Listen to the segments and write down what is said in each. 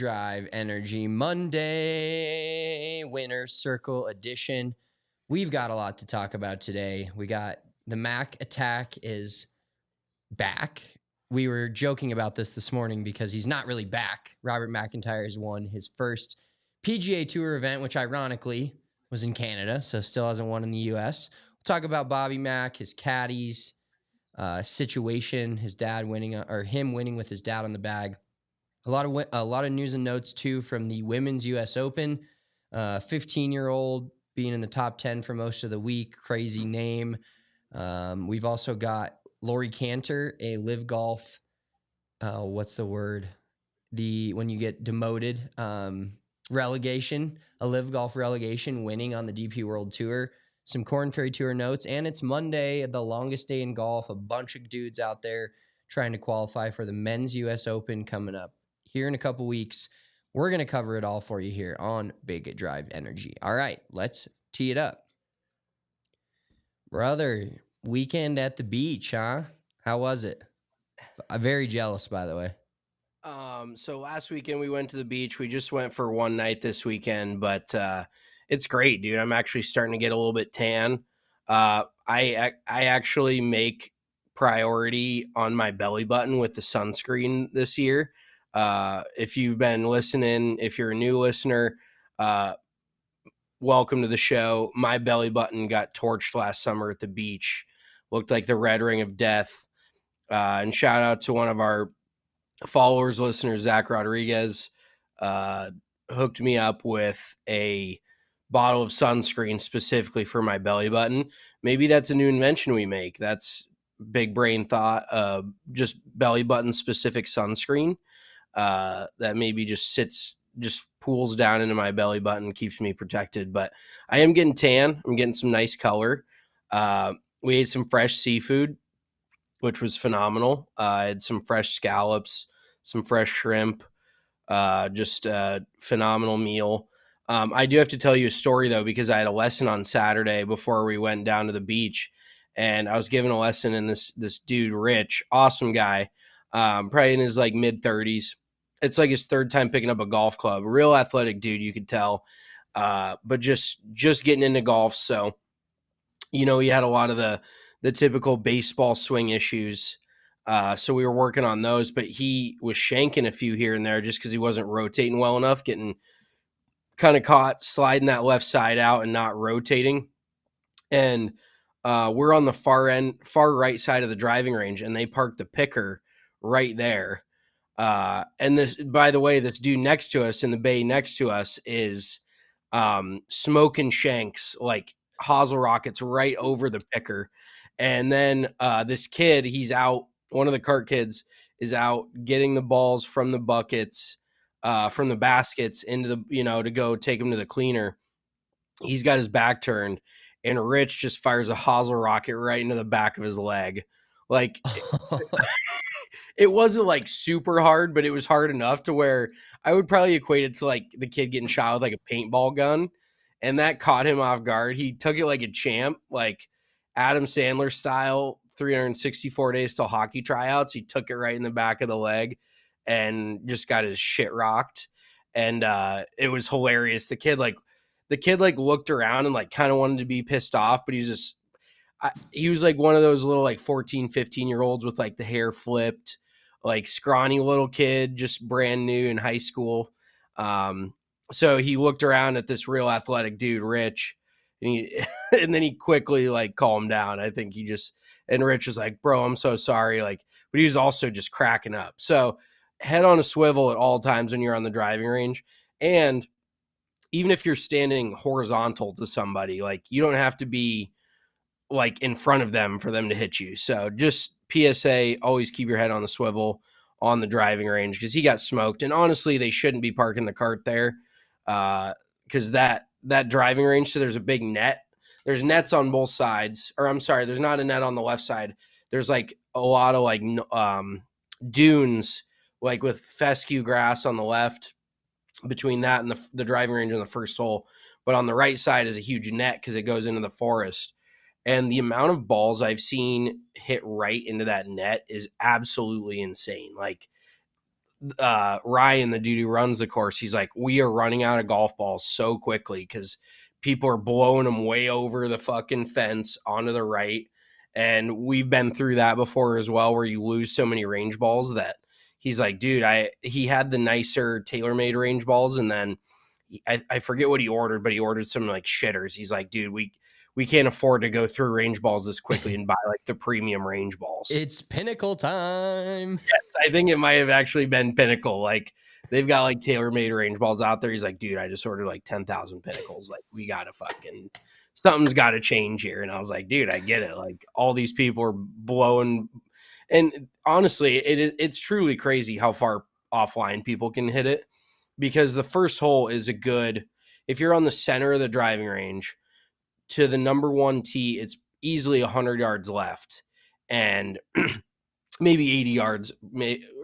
Drive Energy Monday Winner Circle Edition. We've got a lot to talk about today. We got the Mac attack is back. We were joking about this morning because he's not really back. Robert MacIntyre has won his first PGA Tour event, which ironically was in Canada, so still hasn't won in the US. We'll talk about Bobby Mack, his caddies, situation, his dad winning, or him winning with his dad on the bag. A lot of news and notes too from the Women's U.S. Open. 15-year-old being in the top 10 for most of the week. Crazy name. We've also got Lori Cantor, a live golf. What's the word? When you get demoted, relegation, a live golf relegation, winning on the DP World Tour. Some Korn Ferry Tour notes, and it's Monday, the longest day in golf. A bunch of dudes out there trying to qualify for the Men's U.S. Open coming up here in a couple weeks. We're going to cover it all for you here on Big Drive Energy. All right, let's tee it up. Brother, weekend at the beach, huh? How was it? I'm very jealous, by the way. So last weekend we went to the beach. We just went for one night this weekend, but it's great, dude. I'm actually starting to get a little bit tan. I actually make priority on my belly button with the sunscreen this year. If you've been listening, if you're a new listener, welcome to the show. My belly button got torched last summer at the beach. Looked like the red ring of death. And shout out to one of our followers, listeners, Zach Rodriguez, hooked me up with a bottle of sunscreen specifically for my belly button. Maybe that's a new invention we make. That's big brain thought. Just belly button specific sunscreen that maybe just pools down into my belly button, keeps me protected. But I am getting tan. I'm getting some nice color. We ate some fresh seafood, which was phenomenal. I had some fresh scallops, some fresh shrimp, just a phenomenal meal. I do have to tell you a story, though, because I had a lesson on Saturday before we went down to the beach, and I was giving a lesson, and this dude, Rich, awesome guy, probably in his like mid-30s. It's like his third time picking up a golf club. Real athletic dude, you could tell, but just getting into golf. So, he had a lot of the typical baseball swing issues. So we were working on those, but he was shanking a few here and there just because he wasn't rotating well enough, getting kind of caught sliding that left side out and not rotating. And we're on the far right side of the driving range, and they parked the picker right there. And this, by the way, this dude next to us in the bay next to us is smoking shanks like hosel rockets right over the picker. And then this kid, he's out. One of the cart kids is out getting the balls from the buckets, from the baskets into the, to go take them to the cleaner. He's got his back turned, and Rich just fires a hosel rocket right into the back of his leg. Like, it wasn't like super hard, but it was hard enough to where I would probably equate it to like the kid getting shot with like a paintball gun. And that caught him off guard. He took it like a champ, like Adam Sandler style, 364 days till hockey tryouts. He took it right in the back of the leg and just got his shit rocked. And it was hilarious. The kid looked around and like kind of wanted to be pissed off, but he was like one of those little like 14, 15-year-olds with like the hair flipped, like scrawny little kid, just brand new in high school. So he looked around at this real athletic dude, Rich, and and then he quickly like calmed down. I think and Rich was like, bro, I'm so sorry. Like, but he was also just cracking up. So head on a swivel at all times when you're on the driving range. And even if you're standing horizontal to somebody, like you don't have to be like in front of them for them to hit you. So just PSA, always keep your head on the swivel on the driving range, because he got smoked. And honestly, they shouldn't be parking the cart there, because that driving range, so there's a big net. There's nets on both sides. Or I'm sorry, there's not a net on the left side. There's like a lot of like dunes, like with fescue grass on the left between that and the driving range on the first hole. But on the right side is a huge net because it goes into the forest. And the amount of balls I've seen hit right into that net is absolutely insane. Like Ryan, the dude who runs the course, he's like, we are running out of golf balls so quickly because people are blowing them way over the fucking fence onto the right. And we've been through that before as well, where you lose so many range balls that he's like, dude, he had the nicer TaylorMade range balls, and then I forget what he ordered, but he ordered some like shitters. He's like, dude, we can't afford to go through range balls this quickly and buy like the premium range balls. It's Pinnacle time. Yes, I think it might have actually been Pinnacle. Like they've got like TaylorMade range balls out there. He's like, dude, I just ordered like 10,000 Pinnacles. Like we gotta something's got to change here. And I was like, dude, I get it. Like all these people are blowing, and honestly, it's truly crazy how far offline people can hit it, because the first hole is a good, if you're on the center of the driving range to the number one tee, it's easily 100 yards left and maybe 80 yards,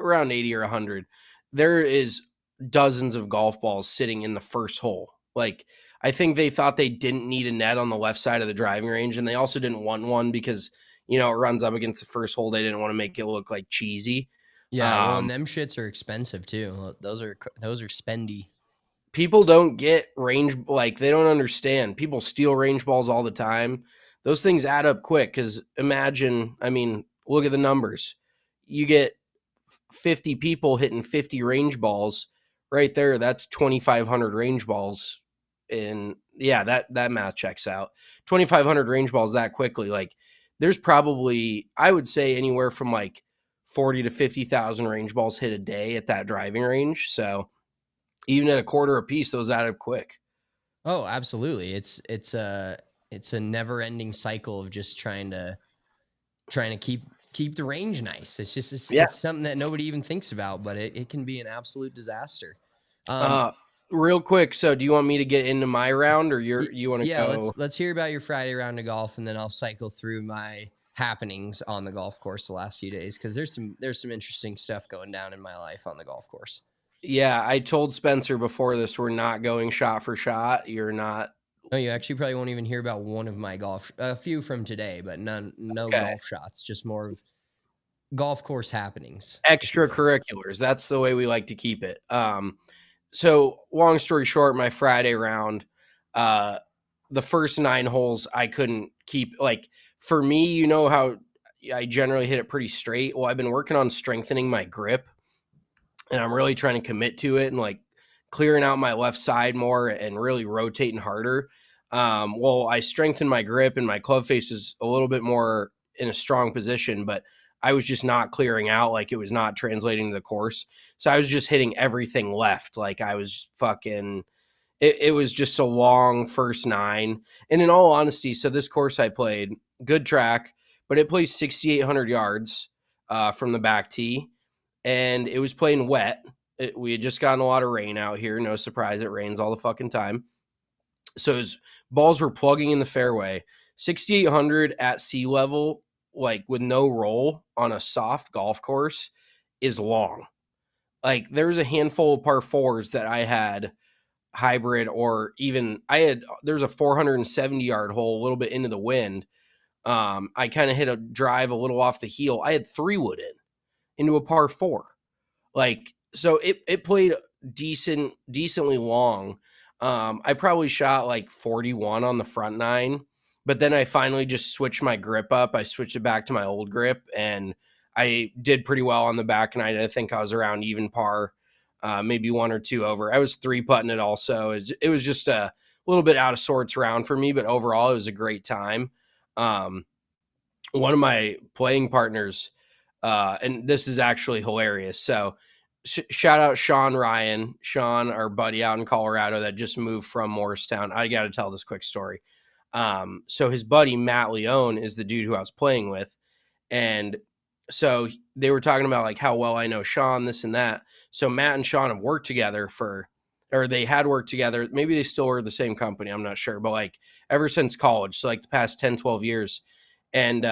around 80 or 100. There is dozens of golf balls sitting in the first hole. Like I think they thought they didn't need a net on the left side of the driving range, and they also didn't want one because, you know, it runs up against the first hole. They didn't want to make it look like cheesy. Yeah, well, and them shits are expensive too. Those are spendy. People don't get range, like they don't understand. People steal range balls all the time. Those things add up quick because imagine, I mean, look at the numbers. You get 50 people hitting 50 range balls right there. That's 2,500 range balls. And yeah, that math checks out. 2,500 range balls that quickly. Like there's probably, I would say, anywhere from like 40 to 50,000 range balls hit a day at that driving range. So even at a quarter a piece, those add up quick. Oh, absolutely. It's a never-ending cycle of just trying to keep the range nice. It's just it's something that nobody even thinks about, but it can be an absolute disaster. Real quick, so do you want me to get into my round, or you want to go? Yeah, let's hear about your Friday round of golf, and then I'll cycle through my happenings on the golf course the last few days, because there's some interesting stuff going down in my life on the golf course. Yeah, I told Spencer before this, we're not going shot for shot. You're not. No, you actually probably won't even hear about one of my a few from today, but no golf shots, just more of golf course happenings. Extracurriculars. That's the way we like to keep it. So long story short, my Friday round, the first 9 holes I couldn't keep. Like for me, you know how I generally hit it pretty straight. Well, I've been working on strengthening my grip, and I'm really trying to commit to it and like clearing out my left side more and really rotating harder. Well, I strengthened my grip and my club face is a little bit more in a strong position, but I was just not clearing out. Like it was not translating to the course. So I was just hitting everything left. Like I was fucking, it was just a long first 9. And in all honesty, so this course I played, good track, but it plays 6,800 yards from the back tee. And it was playing wet. We had just gotten a lot of rain out here. No surprise, it rains all the fucking time. So balls were plugging in the fairway. 6,800 at sea level, like with no roll on a soft golf course, is long. Like there's a handful of par 4s that I had hybrid, or even there's a 470 yard hole a little bit into the wind. I kind of hit a drive a little off the heel. I had 3-wood into a par 4. Like, so it played decently long. I probably shot like 41 on the front 9, but then I finally just switched my grip up. I switched it back to my old grip, and I did pretty well on the back 9. I think I was around even par, maybe 1 or 2 over. I was 3-putting it also. It was just a little bit out of sorts round for me, but overall it was a great time. One of my playing partners, and this is actually hilarious. So shout out Sean Ryan, our buddy out in Colorado that just moved from Morristown. I got to tell this quick story. So his buddy, Matt Leone, is the dude who I was playing with. And so they were talking about like how well I know Sean, this and that. So Matt and Sean have worked together they had worked together. Maybe they still are the same company. I'm not sure, but like ever since college. So like the past 10, 12 years. And,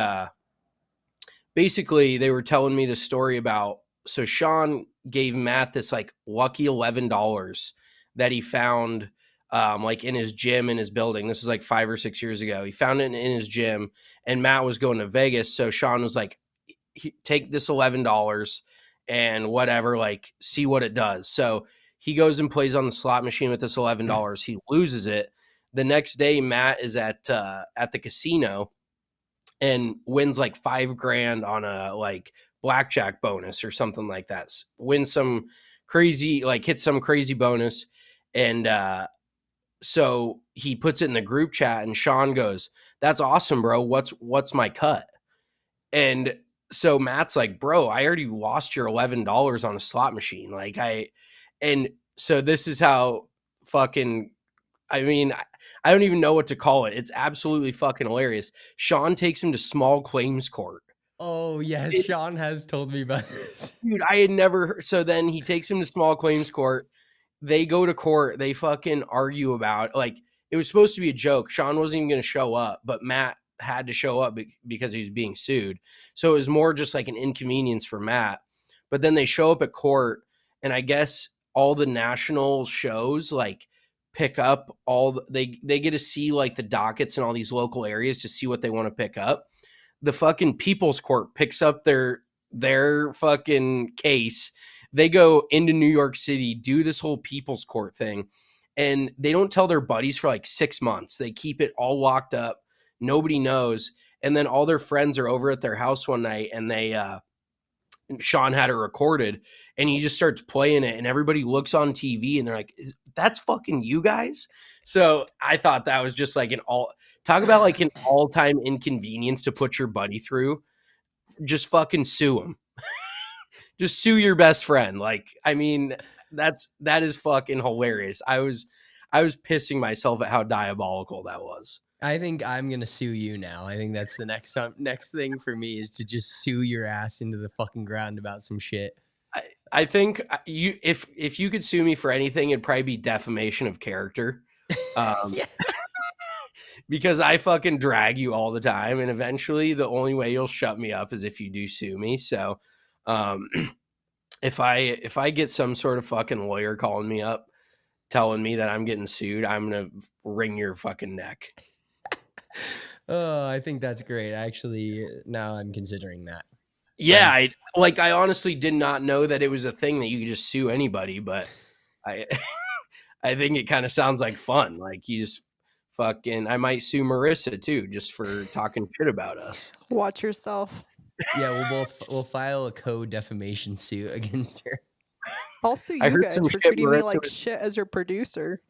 basically they were telling me the story about, so Sean gave Matt this like lucky $11 that he found like in his gym in his building. This is like 5 or 6 years ago. He found it in his gym, and Matt was going to Vegas. So Sean was like, take this $11 and whatever, like see what it does. So he goes and plays on the slot machine with this $11. He loses it. The next day, Matt is at the casino and wins like $5,000 on a like blackjack bonus or something like that. Wins some crazy, like hit some crazy bonus. And so he puts it in the group chat and Sean goes, "That's awesome, bro. What's my cut?" And so Matt's like, "Bro, I already lost your $11 on a slot machine." And so this is how fucking, I mean, I don't even know what to call it. It's absolutely fucking hilarious. Sean takes him to small claims court. Oh, yes. Sean has told me about this. Dude, I had never heard. So then he takes him to small claims court. They go to court. They fucking argue about, like, it was supposed to be a joke. Sean wasn't even going to show up, but Matt had to show up because he was being sued. So it was more just like an inconvenience for Matt. But then they show up at court, and I guess all the national shows like pick up they get to see like the dockets in all these local areas to see what they want to pick up. The fucking People's Court picks up their fucking case. They go into New York City, do this whole People's Court thing, and they don't tell their buddies for like 6 months. They keep it all locked up. Nobody knows. And then all their friends are over at their house one night, and Sean had it recorded, and he just starts playing it, and everybody looks on TV and they're like, "That's fucking you guys?" So I thought that was just like talk about like an all-time inconvenience to put your buddy through. Just fucking sue him. Just sue your best friend. Like, I mean, that is fucking hilarious. I was pissing myself at how diabolical that was. I think I'm gonna sue you now. I think that's the next thing for me is to just sue your ass into the fucking ground about some shit. I think if you could sue me for anything, it'd probably be defamation of character. Yeah. Because I fucking drag you all the time, and eventually the only way you'll shut me up is if you do sue me. So if I get some sort of fucking lawyer calling me up telling me that I'm getting sued, I'm gonna wring your fucking neck. Oh, I think that's great. Actually, now I'm considering that. Yeah, I honestly did not know that it was a thing that you could just sue anybody, but I I think it kind of sounds like fun. Like you just fucking, I might sue Marissa too, just for talking shit about us. Watch yourself. Yeah, we'll file a co-defamation suit against her. I'll sue you guys for treating me like shit as your producer.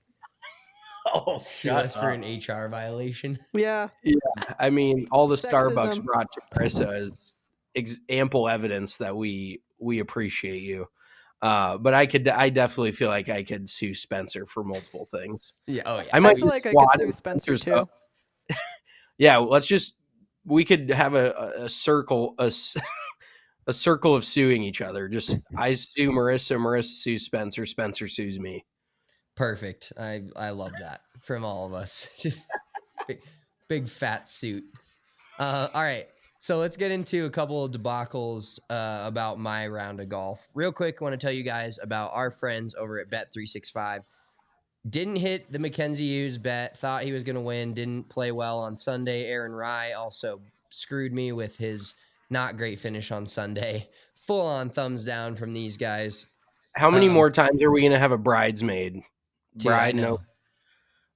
Oh, sue us for an HR violation. Yeah. Yeah. I mean, all the Sexism. Starbucks brought to Marissa is ample evidence that we appreciate you. But I definitely feel like I could sue Spencer for multiple things. Yeah. Oh yeah. I feel like I could sue Spencer too. Yeah. We could have a circle, a circle of suing each other. Just I sue Marissa, Marissa sues Spencer, Spencer sues me. Perfect. I love that from all of us. Just big fat suit. All right. So let's get into a couple of debacles about my round of golf. Real quick, I want to tell you guys about our friends over at Bet365. Didn't hit the Mackenzie Hughes bet. Thought he was going to win. Didn't play well on Sunday. Aaron Rye also screwed me with his not great finish on Sunday. Full on thumbs down from these guys. How many more times are we going to have a bridesmaid? Dude, Bride, no.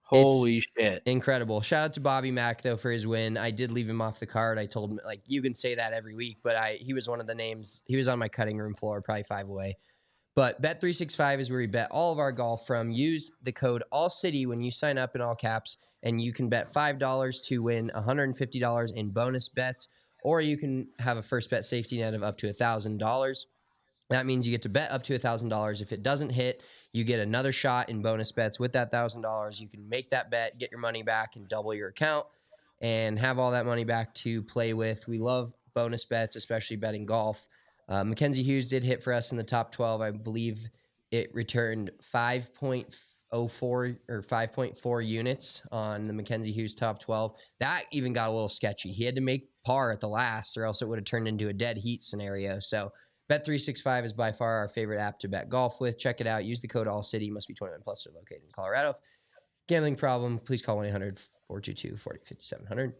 Holy shit. Incredible. Shout out to Bobby Mack, though, for his win. I did leave him off the card. I told him, like, you can say that every week, but he was one of the names. He was on my cutting room floor, probably 5 away. But Bet365 is where we bet all of our golf from. Use the code ALLCITY when you sign up in all caps, and you can bet $5 to win $150 in bonus bets, or you can have a first bet safety net of up to $1,000. That means you get to bet up to $1,000. If it doesn't hit, you get another shot in bonus bets. With that $1,000, you can make that bet, get your money back, and double your account, and have all that money back to play with. We love bonus bets, especially betting golf. Mackenzie Hughes did hit for us in the top 12. I believe it returned 5.04 or 5.4 units on the Mackenzie Hughes top 12. That even got a little sketchy. He had to make par at the last, or else it would have turned into a dead heat scenario. So Bet365 is by far our favorite app to bet golf with. Check it out. Use the code ALLCITY. Must be 21 plus or located in Colorado. Gambling problem, please call 1-800-422-405700.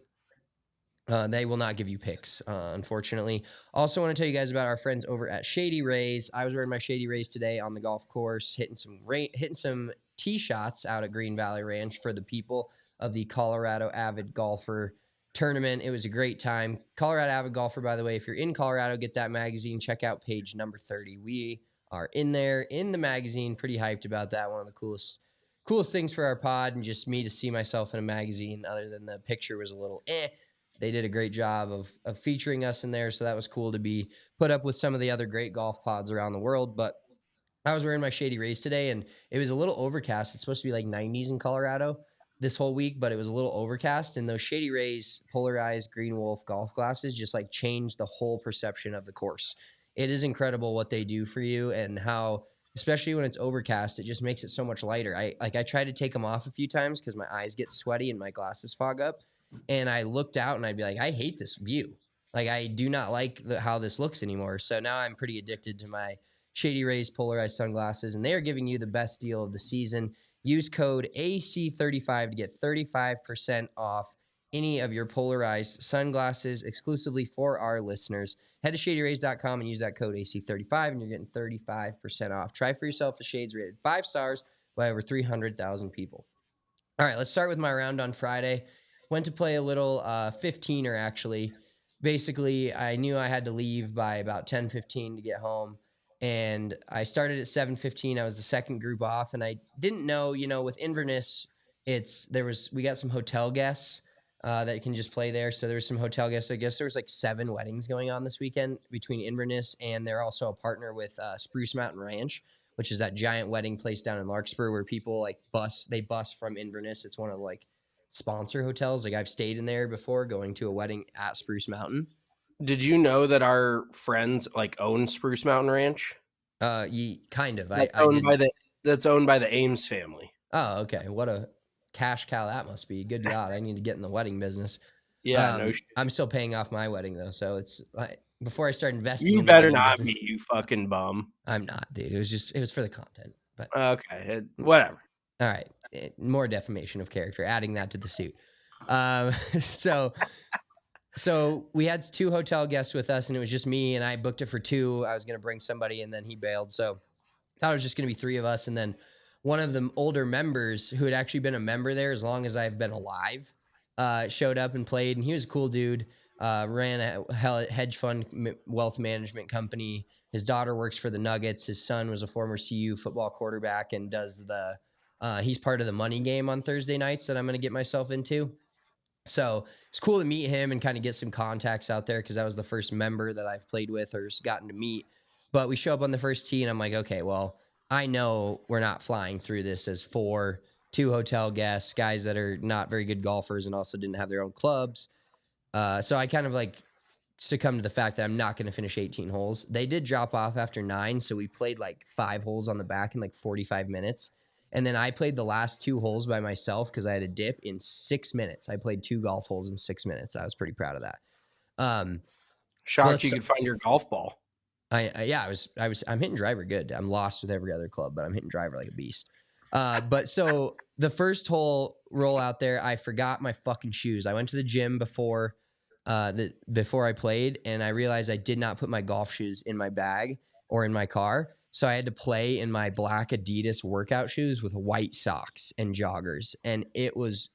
They will not give you picks, unfortunately. Also want to tell you guys about our friends over at Shady Rays. I was wearing my Shady Rays today on the golf course, hitting some tee shots out at Green Valley Ranch for the people of the Colorado Avid Golfer Tournament. It was a great time. Colorado Avid Golfer, by the way, if you're in Colorado, get that magazine. Check out page number 30. We are in there in the magazine. Pretty hyped about that. One of the coolest things for our pod, and just me to see myself in a magazine, other than the picture was a little They did a great job of featuring us in there, so that was cool to be put up with some of the other great golf pods around the world. But I was wearing my Shady Rays today, and it was a little overcast. It's supposed to be like 90s in Colorado this whole week, but it was a little overcast, and those Shady Rays polarized Green Wolf golf glasses just like changed the whole perception of the course. It is incredible what they do for you, and how, especially when it's overcast, it just makes it so much lighter. I tried to take them off a few times because my eyes get sweaty and my glasses fog up. And I looked out and I'd be like, I hate this view. Like, I do not like how this looks anymore. So now I'm pretty addicted to my Shady Rays polarized sunglasses, and they are giving you the best deal of the season. Use code AC35 to get 35% off any of your polarized sunglasses exclusively for our listeners. Head to shadyrays.com and use that code AC35, and you're getting 35% off. Try for yourself. The shades rated 5 stars by over 300,000 people. All right, let's start with my round on Friday. Went to play a little 15er, actually. Basically, I knew I had to leave by about 10:15 to get home, and I started at 7:15. I was the second group off, and I didn't know, with Inverness, we got some hotel guests that can just play there. So there was some hotel guests. I guess there was like 7 weddings going on this weekend between Inverness, and they're also a partner with Spruce Mountain Ranch, which is that giant wedding place down in Larkspur where people bus from Inverness. It's one of sponsor hotels. Like, I've stayed in there before going to a wedding at Spruce Mountain. Did you know that our friends own Spruce Mountain Ranch? Kind of. That's owned by the Ames family. Oh, okay. What a cash cow that must be. Good God, I need to get in the wedding business. Yeah, no shit. I'm still paying off my wedding though, so it's before I start investing. You better not be, you fucking bum. I'm not, dude. It was for the content. But okay, whatever. All right, more defamation of character. Adding that to the suit. So we had 2 hotel guests with us, and it was just me, and I booked it for 2. I was going to bring somebody, and then he bailed. So I thought it was just going to be 3 of us. And then one of the older members, who had actually been a member there as long as I've been alive, showed up and played. And he was a cool dude. Ran a hedge fund wealth management company. His daughter works for the Nuggets. His son was a former CU football quarterback and does he's part of the money game on Thursday nights that I'm going to get myself into. So it's cool to meet him and kind of get some contacts out there, because that was the first member that I've played with or gotten to meet. But we show up on the first tee, and I'm like, okay, well, I know we're not flying through this as 2 hotel guests, guys that are not very good golfers and also didn't have their own clubs. So I kind of succumbed to the fact that I'm not going to finish 18 holes. They did drop off after 9, so we played 5 holes on the back in 45 minutes. And then I played the last 2 holes by myself because I had a dip in 6 minutes. I played 2 golf holes in 6 minutes. I was pretty proud of that. Shocked you could find your golf ball. I'm hitting driver good. I'm lost with every other club, but I'm hitting driver like a beast. But so the first hole roll out there, I forgot my fucking shoes. I went to the gym before I played, and I realized I did not put my golf shoes in my bag or in my car. So I had to play in my black Adidas workout shoes with white socks and joggers. And it was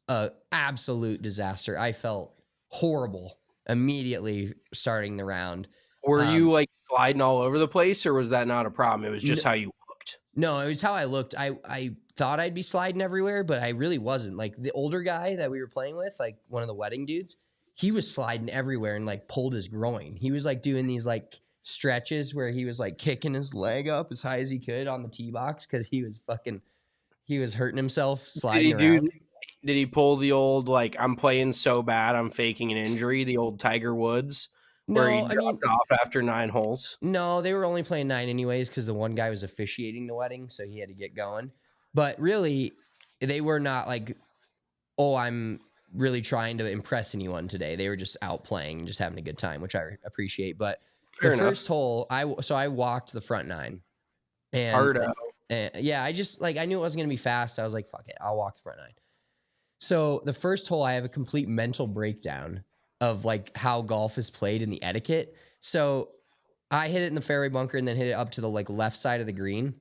an absolute disaster. I felt horrible immediately starting the round. Were you sliding all over the place, or was that not a problem? It was just how you looked. No, it was how I looked. I thought I'd be sliding everywhere, but I really wasn't. The older guy that we were playing with, one of the wedding dudes, he was sliding everywhere and pulled his groin. He was doing these stretches where he was kicking his leg up as high as he could on the tee box because he was hurting himself sliding around. Did he pull the old I'm playing so bad I'm faking an injury, the old Tiger Woods, where he dropped off after 9 holes? No, they were only playing 9 anyways because the one guy was officiating the wedding, so he had to get going. But really, they were not I'm really trying to impress anyone today. They were just out playing and just having a good time, which I appreciate. But first hole, I walked the front 9. And hard out. Yeah, I just I knew it wasn't going to be fast. I was like, fuck it, I'll walk the front 9. So the first hole, I have a complete mental breakdown of like how golf is played and the etiquette. So I hit it in the fairway bunker and then hit it up to the like left side of the green.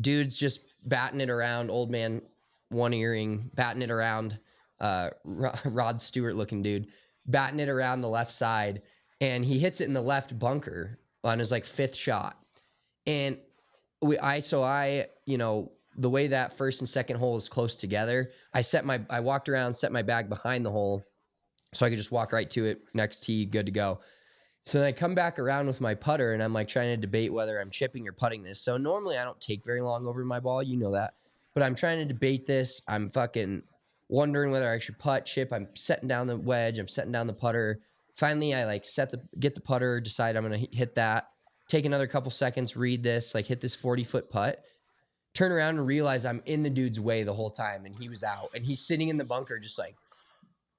Dude's just batting it around, old man, one earring, batting it around, Rod Stewart looking dude, batting it around the left side, and he hits it in the left bunker on his like fifth shot. And I you know, the way that first and second hole is close together, I walked around, set my bag behind the hole so I could just walk right to it, next tee, good to go. So then I come back around with my putter, and I'm like trying to debate whether I'm chipping or putting this. So normally I don't take very long over my ball, you know that. But I'm trying to debate this. I'm fucking wondering whether I should putt, chip. I'm setting down the wedge. I'm setting down the putter. Finally, I like get the putter, decide I'm going to hit that. Take another couple seconds, read this, like hit this 40-foot putt. Turn around and realize I'm in the dude's way the whole time, and he was out. And he's sitting in the bunker just like,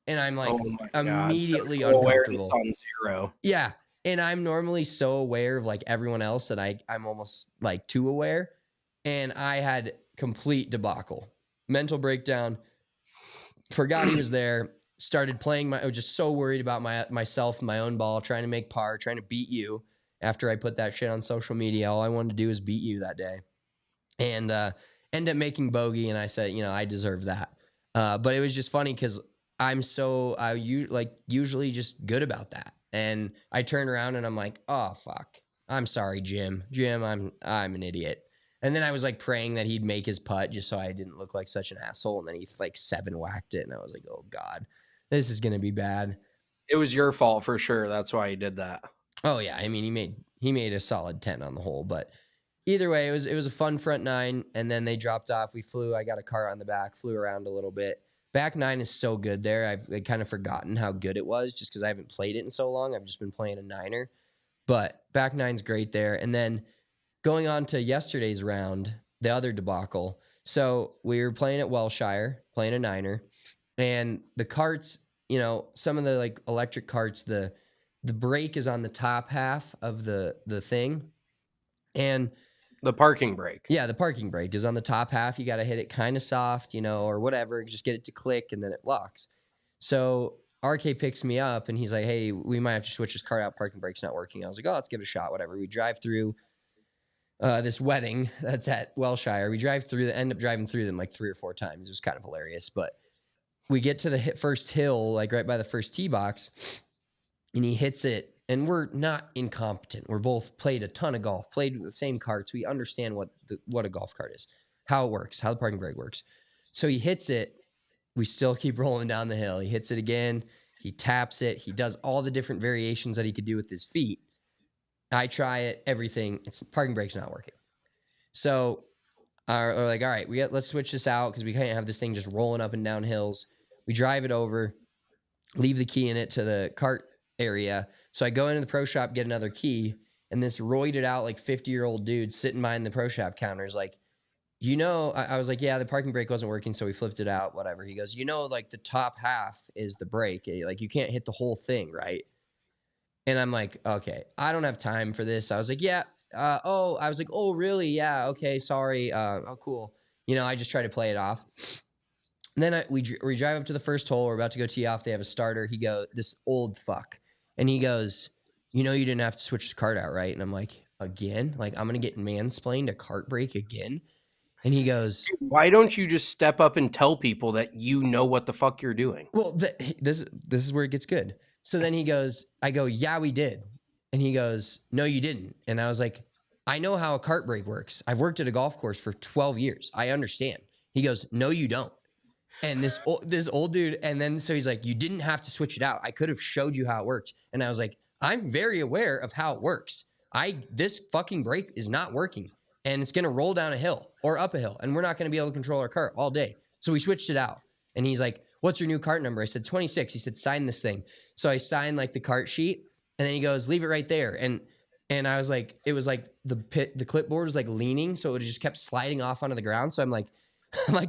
and I'm like immediately uncomfortable. On zero. Yeah. And I'm normally so aware of like everyone else that I'm almost like too aware. And I had complete debacle, mental breakdown, forgot he was there, started playing I was just so worried about myself and my own ball, trying to make par, trying to beat you after I put that shit on social media. All I wanted to do was beat you that day. And end up making bogey. And I said, you know, I deserve that. But it was just funny because usually just good about that. And I turn around and I'm like, oh fuck, I'm sorry, Jim, I'm an idiot. And then I was like praying that he'd make his putt just so I didn't look like such an asshole. And then he like 7-whacked it. And I was like, oh God, this is going to be bad. It was your fault for sure. That's why he did that. Oh yeah. I mean, he made a solid 10 on the hole, but either way, it was a fun front nine. And then they dropped off. We flew, I got a cart on the back, flew around a little bit. Back nine is so good there. I've kind of forgotten how good it was just because I haven't played it in so long. I've just been playing a niner. But back nine's great there. And then going on to yesterday's round, the other debacle. So we were playing at Wellshire, playing a niner. And the carts, you know, some of the like electric carts, the brake is on the top half of the thing. And the parking brake. Yeah, the parking brake is on the top half. You got to hit it kind of soft, you know, or whatever. Just get it to click, and then it locks. So RK picks me up, and he's like, hey, we might have to switch this cart out. Parking brake's not working. I was like, oh, let's give it a shot, whatever. We drive through this wedding that's at Wellshire. We end up driving through them like 3 or 4 times. It was kind of hilarious. But we get to the first hill, like right by the first tee box, and he hits it. And we're not incompetent. We're both played a ton of golf, played with the same carts. We understand what a golf cart is, how it works, how the parking brake works. So he hits it. We still keep rolling down the hill. He hits it again. He taps it. He does all the different variations that he could do with his feet. I try it, everything. Parking brake's not working. So we're like, all right, let's switch this out because we can't have this thing just rolling up and down hills. We drive it over, leave the key in it to the cart area. So I go into the pro shop, get another key, and this roided out like 50-year-old dude sitting behind the pro shop counter is like, you know, I was like, yeah, the parking brake wasn't working, so we flipped it out, whatever. He goes, you know, like the top half is the brake. Like you can't hit the whole thing, right? And I'm like, okay, I don't have time for this. I was like, yeah. I was like, oh, really? Yeah. Okay. Sorry. Oh, cool. You know, I just try to play it off. And then we drive up to the first hole. We're about to go tee off. They have a starter. He goes, this old fuck. And he goes, you know, you didn't have to switch the cart out, right? And I'm like, again? Like, I'm going to get mansplained a cart brake again? And he goes, why don't you just step up and tell people that you know what the fuck you're doing? Well, this is where it gets good. So then he goes, I go, yeah, we did. And he goes, no, you didn't. And I was like, I know how a cart brake works. I've worked at a golf course for 12 years. I understand. He goes, no, you don't. And this old dude, and then so he's like, you didn't have to switch it out. I could have showed you how it worked. And I was like, I'm very aware of how it works. This fucking brake is not working, and it's going to roll down a hill or up a hill, and we're not going to be able to control our cart all day. So we switched it out. And he's like, what's your new cart number? I said, 26. He said, sign this thing. So I signed like the cart sheet, and then he goes, leave it right there. And I was like, it was like the clipboard was like leaning, so it just kept sliding off onto the ground. So I'm like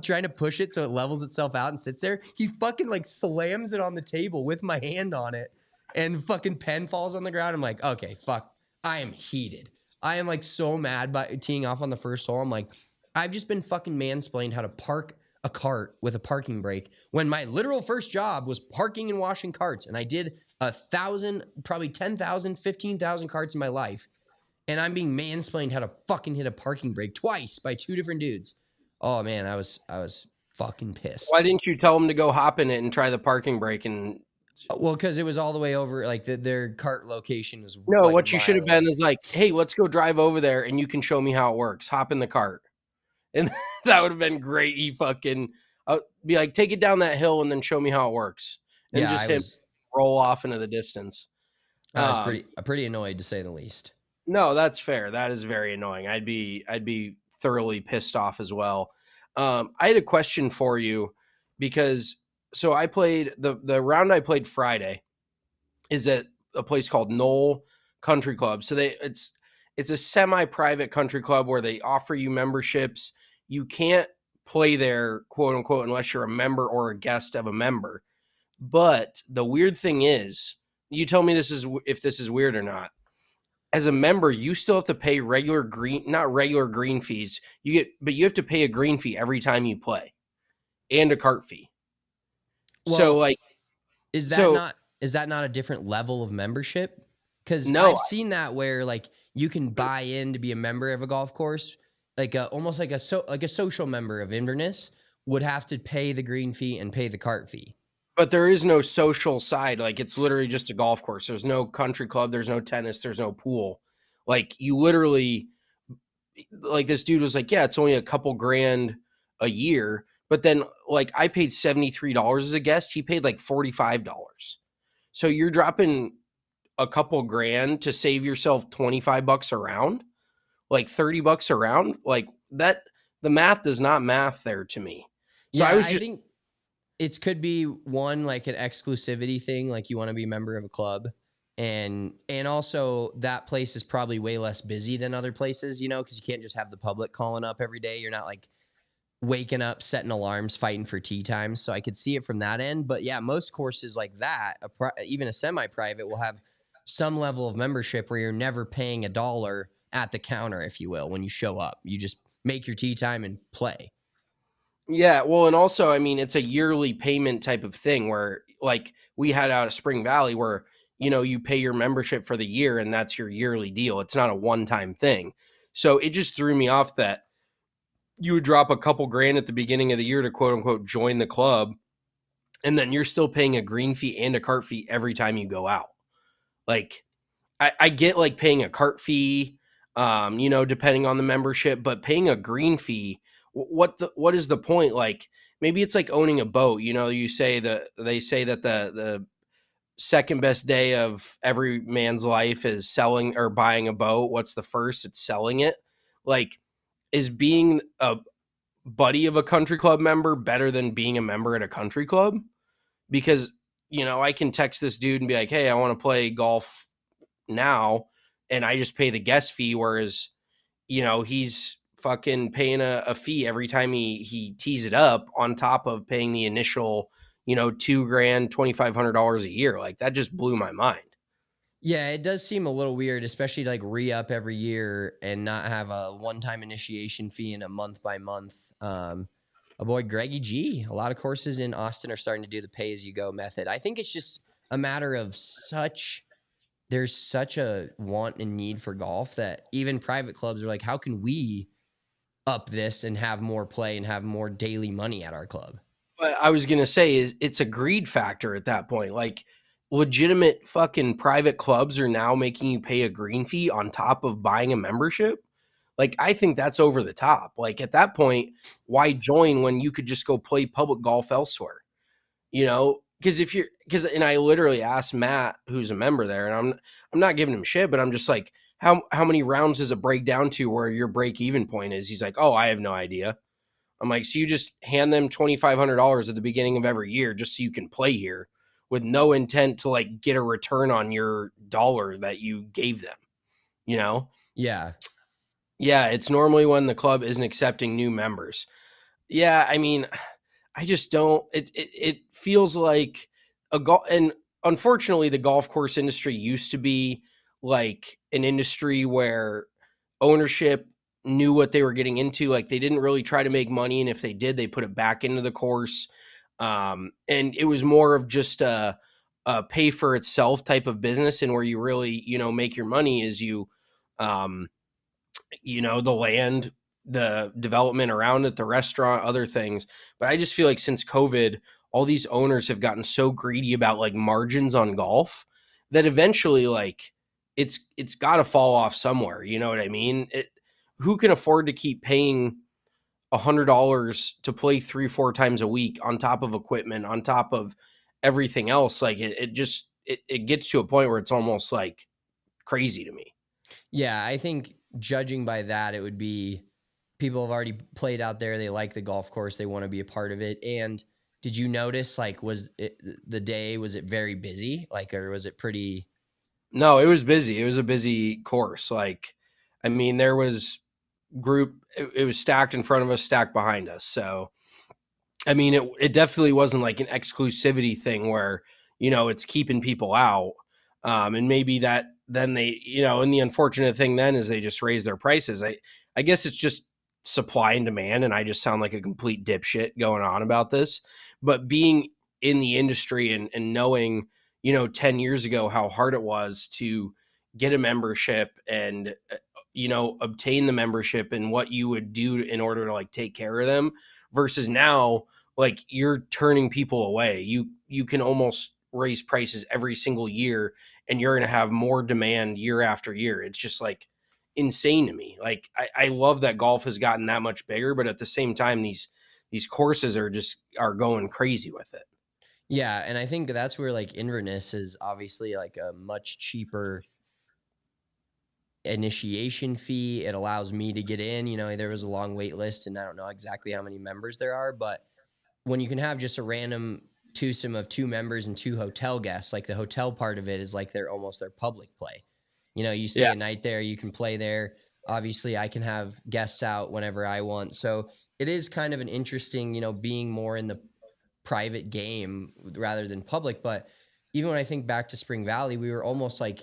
trying to push it so it levels itself out and sits there. He fucking like slams it on the table with my hand on it, and fucking pen falls on the ground. I'm like, okay, fuck. I am heated. I am like so mad by teeing off on the first hole. I'm like, I've just been fucking mansplained how to park a cart with a parking brake when my literal first job was parking and washing carts. And I did 1,000, probably 10,000, 15,000 carts in my life. And I'm being mansplained how to fucking hit a parking brake twice by 2 different dudes. Oh man, I was fucking pissed. Why didn't you tell them to go hop in it and try the parking brake? And well, because it was all the way over, like their cart location is. No, like what you should have been is like, hey, let's go drive over there and you can show me how it works. Hop in the cart. And that would have been great. He fucking be like, take it down that hill and then show me how it works. And yeah, just him roll off into the distance. I was pretty annoyed, to say the least. No, that's fair. That is very annoying. I'd be thoroughly pissed off as well. I had a question for you because so I played the round I played Friday is at a place called Knoll Country Club. So it's a semi-private country club where they offer you memberships. You can't play there, quote unquote, unless you're a member or a guest of a member. But the weird thing is, you tell me if this is weird or not. As a member, you still have to pay not regular green fees. But you have to pay a green fee every time you play, and a cart fee. Well, so like, is that not a different level of membership? Because I've seen that where like you can buy in to be a member of a golf course, like almost like a social member of Inverness would have to pay the green fee and pay the cart fee. But there is no social side. Like, it's literally just a golf course. There's no country club. There's no tennis. There's no pool. Like, you literally, like, this dude was like, yeah, it's only a couple grand a year. But then, like, I paid $73 as a guest. He paid like $45. So you're dropping a couple grand to save yourself $25 a round, like $30 a round. Like, that, the math does not math there to me. So yeah, I think it could be one, like an exclusivity thing, like you want to be a member of a club, and also that place is probably way less busy than other places, you know, because you can't just have the public calling up every day. You're not like waking up, setting alarms, fighting for tee times. So I could see it from that end. But yeah, most courses like that, even a semi-private, will have some level of membership where you're never paying $1 at the counter, if you will, when you show up. You just make your tee time and play. Yeah, well, and also, I mean, it's a yearly payment type of thing where, like, we had out of Spring Valley where, you know, you pay your membership for the year and that's your yearly deal. It's not a one-time thing. So it just threw me off that you would drop a couple grand at the beginning of the year to, quote unquote, join the club, and then you're still paying a green fee and a cart fee every time you go out. Like, I get, like, paying a cart fee, you know, depending on the membership, but paying a green fee, what is the point? Like, maybe it's like owning a boat. You know, they say that the second best day of every man's life is selling or buying a boat. What's the first? It's selling it. Like, is being a buddy of a country club member better than being a member at a country club? Because, you know, I can text this dude and be like, hey, I want to play golf now, and I just pay the guest fee, whereas, you know, he's fucking paying a fee every time he tees it up on top of paying the initial, you know, $2,000, $2,500 a year. Like, that just blew my mind. Yeah, it does seem a little weird, especially to like re-up every year and not have a one-time initiation fee and a month by month. A boy, Greggy G, a lot of courses in Austin are starting to do the pay-as-you-go method. I think it's just a matter of there's such a want and need for golf that even private clubs are like, how can we up this and have more play and have more daily money at our club? What I was going to say is it's a greed factor at that point. Like, legitimate fucking private clubs are now making you pay a green fee on top of buying a membership. Like, I think that's over the top. Like, at that point, why join when you could just go play public golf elsewhere? You know, and I literally asked Matt, who's a member there, and I'm not giving him shit, but I'm just like, how many rounds does it break down to where your break even point is? He's like, oh, I have no idea. I'm like, so you just hand them $2,500 at the beginning of every year just so you can play here with no intent to like get a return on your dollar that you gave them, you know? Yeah. Yeah. It's normally when the club isn't accepting new members. Yeah. I mean, I just don't, it feels like and unfortunately the golf course industry used to be like an industry where ownership knew what they were getting into. Like they didn't really try to make money, and if they did, they put it back into the course. And it was more of just a pay for itself type of business, and where you really, make your money is you, the land, the development around it, the restaurant, other things. But I just feel like since COVID, all these owners have gotten so greedy about like margins on golf that eventually like it's got to fall off somewhere. You know what I mean? Who can afford to keep paying $100 to play 3-4 times a week on top of equipment, on top of everything else? Like it just gets to a point where it's almost like crazy to me. Yeah, I think judging by that, it would be people have already played out there. They like the golf course. They want to be a part of it. And did you notice, like, was it very busy? Like, or was it pretty? No, it was busy. It was a busy course. Like, I mean, there was it was stacked in front of us, stacked behind us. So, I mean, it definitely wasn't like an exclusivity thing where, it's keeping people out. And maybe that then they, and the unfortunate thing then is they just raise their prices. I guess it's just supply and demand. And I just sound like a complete dipshit going on about this, but being in the industry and knowing, 10 years ago, how hard it was to get a membership and, obtain the membership and what you would do in order to like take care of them versus now, like you're turning people away. You can almost raise prices every single year and you're going to have more demand year after year. It's just like insane to me. Like I love that golf has gotten that much bigger, but at the same time, these courses are going crazy with it. Yeah, and I think that's where like Inverness is obviously like a much cheaper initiation fee. It allows me to get in. There was a long wait list, and I don't know exactly how many members there are, but when you can have just a random twosome of 2 members and 2 hotel guests, like the hotel part of it is like they're almost their public play. You stay a night there, you can play there. Obviously, I can have guests out whenever I want. So it is kind of an interesting, being more in the private game rather than public. But even when I think back to Spring Valley, we were almost like,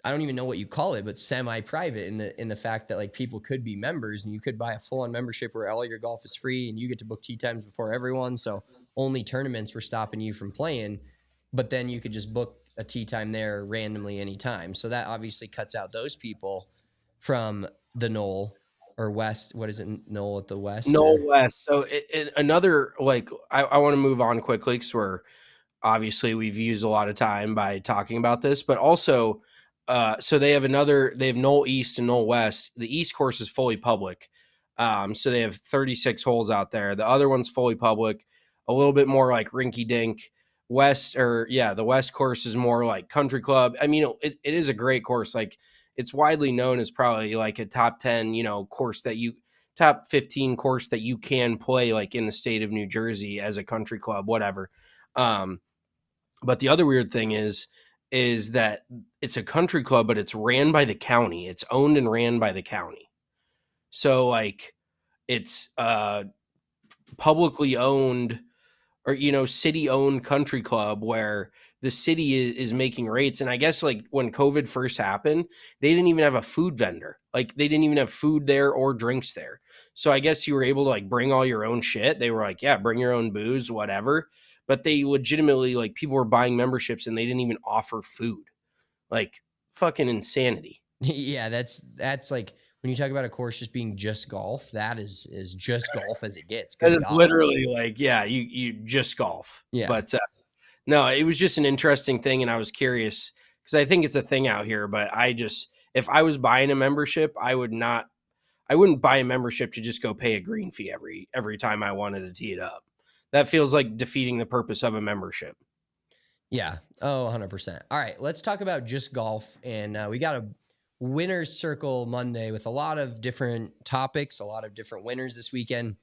I don't even know what you call it, but semi-private in the fact that like people could be members and you could buy a full-on membership where all your golf is free and you get to book tee times before everyone. So only tournaments were stopping you from playing, but then you could just book a tee time there randomly anytime. So that obviously cuts out those people from the Knoll or West. What is it? Knoll at the West? No less. So another, like, I want to move on quickly because obviously we've used a lot of time by talking about this, but also, so they have Knoll East and Knoll West. The East course is fully public. So they have 36 holes out there. The other one's fully public, a little bit more like rinky dink. The West course is more like country club. I mean, it is a great course. Like it's widely known as probably like a top 10, course top 15 course that you can play like in the state of New Jersey as a country club, whatever. But the other weird thing is that it's a country club, but it's ran by the county. It's owned and ran by the county. So like it's publicly owned or, city owned country club where the city is making rates. And I guess like when COVID first happened, they didn't even have a food vendor. Like they didn't even have food there or drinks there. So I guess you were able to like bring all your own shit. They were like, yeah, bring your own booze, whatever. But they legitimately, like, people were buying memberships and they didn't even offer food. Like fucking insanity. Yeah, that's like when you talk about a course just being just golf, that is just golf as it gets. That is literally like, yeah, you just golf. Yeah. But no, it was just an interesting thing, and I was curious because I think it's a thing out here. But if I was buying a membership, I wouldn't buy a membership to just go pay a green fee every time I wanted to tee it up. That feels like defeating the purpose of a membership. Yeah. Oh, 100%. All right, let's talk about just golf, and we got a winner's circle Monday with a lot of different topics, a lot of different winners this weekend.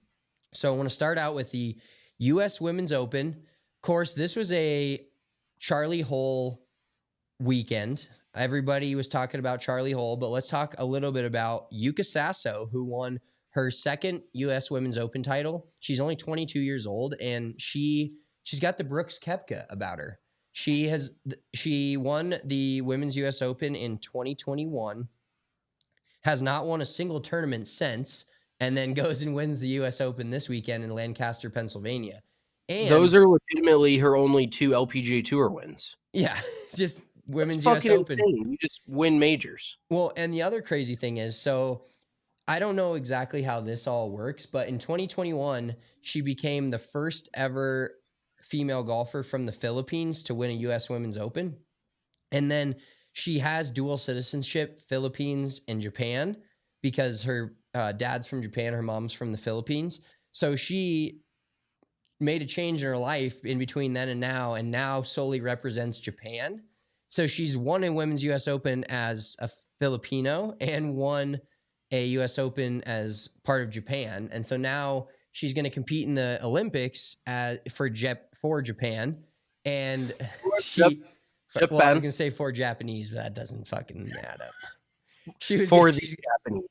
So I want to start out with the U.S. Women's Open. Of course, this was a Charley hole weekend. Everybody was talking about Charley hole, but let's talk a little bit about Yuka Sasso, who won her second U.S. Women's Open title. She's only 22 years old, and she's got the Brooks Koepka about her. She won the Women's U.S. Open in 2021. has not won a single tournament since, and then goes and wins the U.S. Open this weekend in Lancaster, Pennsylvania. And those are legitimately her only 2 LPGA Tour wins. Yeah, just women's That's U.S. Open. Insane. You just win majors. Well, and the other crazy thing is, so I don't know exactly how this all works, but in 2021, she became the first ever female golfer from the Philippines to win a U.S. Women's Open. And then she has dual citizenship, Philippines and Japan, because her dad's from Japan, her mom's from the Philippines. So she made a change in her life in between then and now solely represents Japan. So she's won a Women's U.S. Open as a Filipino and won a U.S. Open as part of Japan. And so now she's going to compete in the Olympics for Japan. And well, I was going to say for Japanese, but that doesn't fucking add up. Japanese.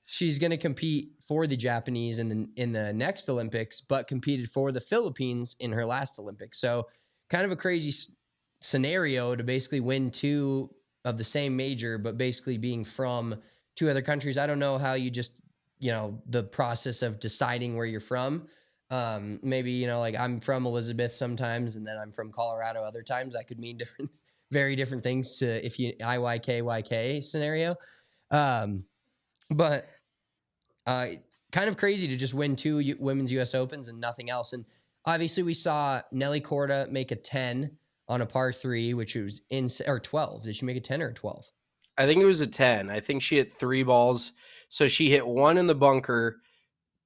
She's going to compete for the Japanese in the next Olympics, but competed for the Philippines in her last Olympics. So kind of a crazy scenario to basically win 2 of the same major, but basically being from 2 other countries. I don't know how you just, the process of deciding where you're from. Maybe, like I'm from Elizabeth sometimes, and then I'm from Colorado other times. That could mean very different things to if you IYK scenario. But kind of crazy to just win 2 women's U.S. Opens and nothing else. And obviously we saw Nelly Korda make a 10 on a par 3, which was or 12. Did she make a 10 or a 12? I think it was a 10. I think she hit 3 balls. So she hit 1 in the bunker,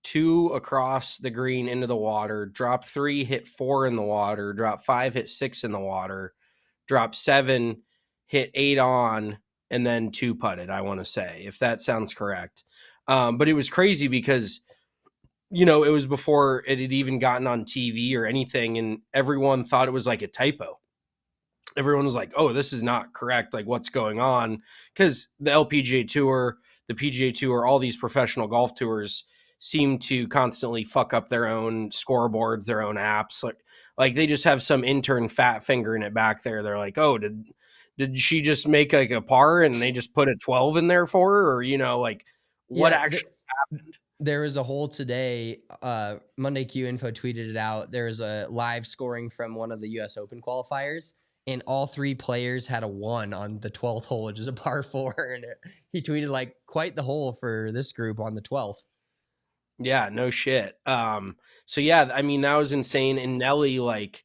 2 across the green into the water, dropped 3, hit 4 in the water, dropped 5, hit 6 in the water, dropped 7, hit 8 on, and then 2 putted, I want to say, if that sounds correct. But it was crazy because, it was before it had even gotten on TV or anything, and everyone thought it was like a typo. Everyone was like, oh, this is not correct. Like, what's going on? Because the LPGA Tour, the PGA Tour, all these professional golf tours seem to constantly fuck up their own scoreboards, their own apps. Like they just have some intern fat fingering it back there. They're like, oh, did she just make like a par and they just put a 12 in there for her? Or, what actually happened? There was a hole today. Monday Q Info tweeted it out. There was a live scoring from one of the U.S. Open qualifiers, and all 3 players had a 1 on the 12th hole, which is a par 4. And he tweeted like quite the hole for this group on the 12th. Yeah, no shit. So yeah, I mean, that was insane. And Nelly, like,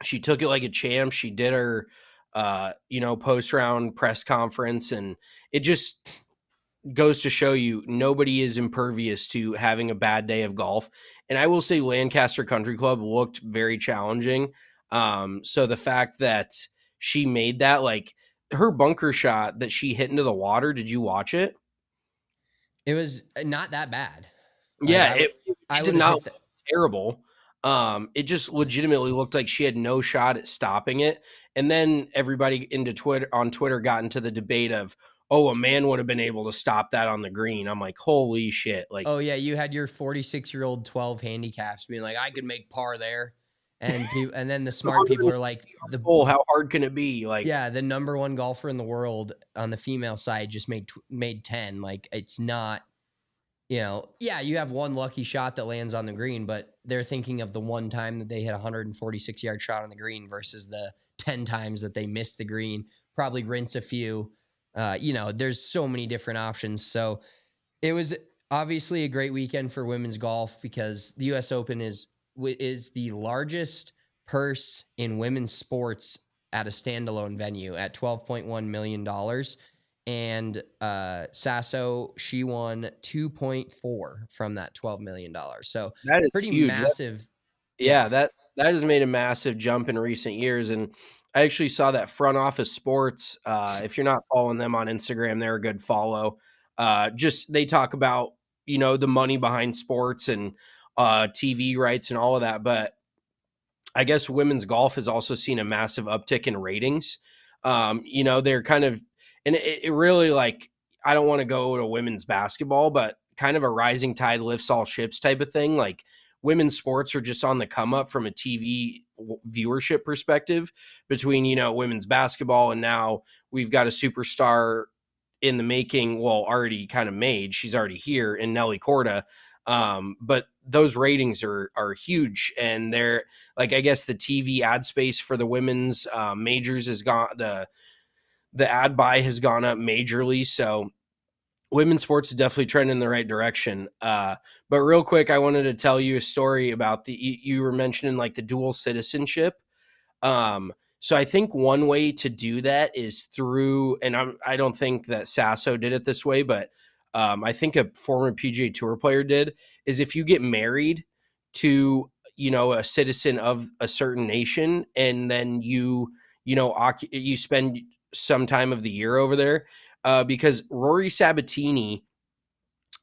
she took it like a champ. She did her, post-round press conference, and it just goes to show you nobody is impervious to having a bad day of golf. And I will say Lancaster Country Club looked very challenging. So the fact that she made that, like her bunker shot that she hit into the water, did you watch it? It was not that bad. Yeah, it did not look terrible. It just legitimately looked like she had no shot at stopping it. And then everybody on Twitter got into the debate of, oh, a man would have been able to stop that on the green. I'm like, holy shit. Like, oh yeah, you had your 46-year-old 12 handicaps being like, I could make par there. And then the smart people are like, how hard can it be? Like, yeah, the number 1 golfer in the world on the female side just made 10. Like, it's not, yeah, you have 1 lucky shot that lands on the green, but they're thinking of the one time that they hit a 146-yard shot on the green versus the 10 times that they missed the green, probably rinse a few. There's so many different options. So it was obviously a great weekend for women's golf because the U.S. Open is the largest purse in women's sports at a standalone venue at $12.1 million. And Sasso, she won 2.4 from that $12 million. So that is pretty huge. massive. Yeah, that has made a massive jump in recent years. And I actually saw that Front Office Sports. If you're not following them on Instagram, they're a good follow. Just they talk about, the money behind sports and TV rights and all of that. But I guess women's golf has also seen a massive uptick in ratings. They're kind of, and it really, like, I don't want to go to women's basketball, but kind of a rising tide lifts all ships type of thing. Like, women's sports are just on the come up from a TV viewership perspective between, women's basketball, and now we've got a superstar in the making, well, already kind of made. She's already here in Nelly Corda. But those ratings are huge, and they're like, I guess the TV ad space for the women's majors has gone, the ad buy has gone up majorly. So women's sports is definitely trending in the right direction. But real quick, I wanted to tell you a story about you were mentioning like the dual citizenship. So I think one way to do that is through, and I don't think that Sasso did it this way, but I think a former PGA Tour player did, is if you get married to, a citizen of a certain nation, and then you spend some time of the year over there, because Rory Sabatini,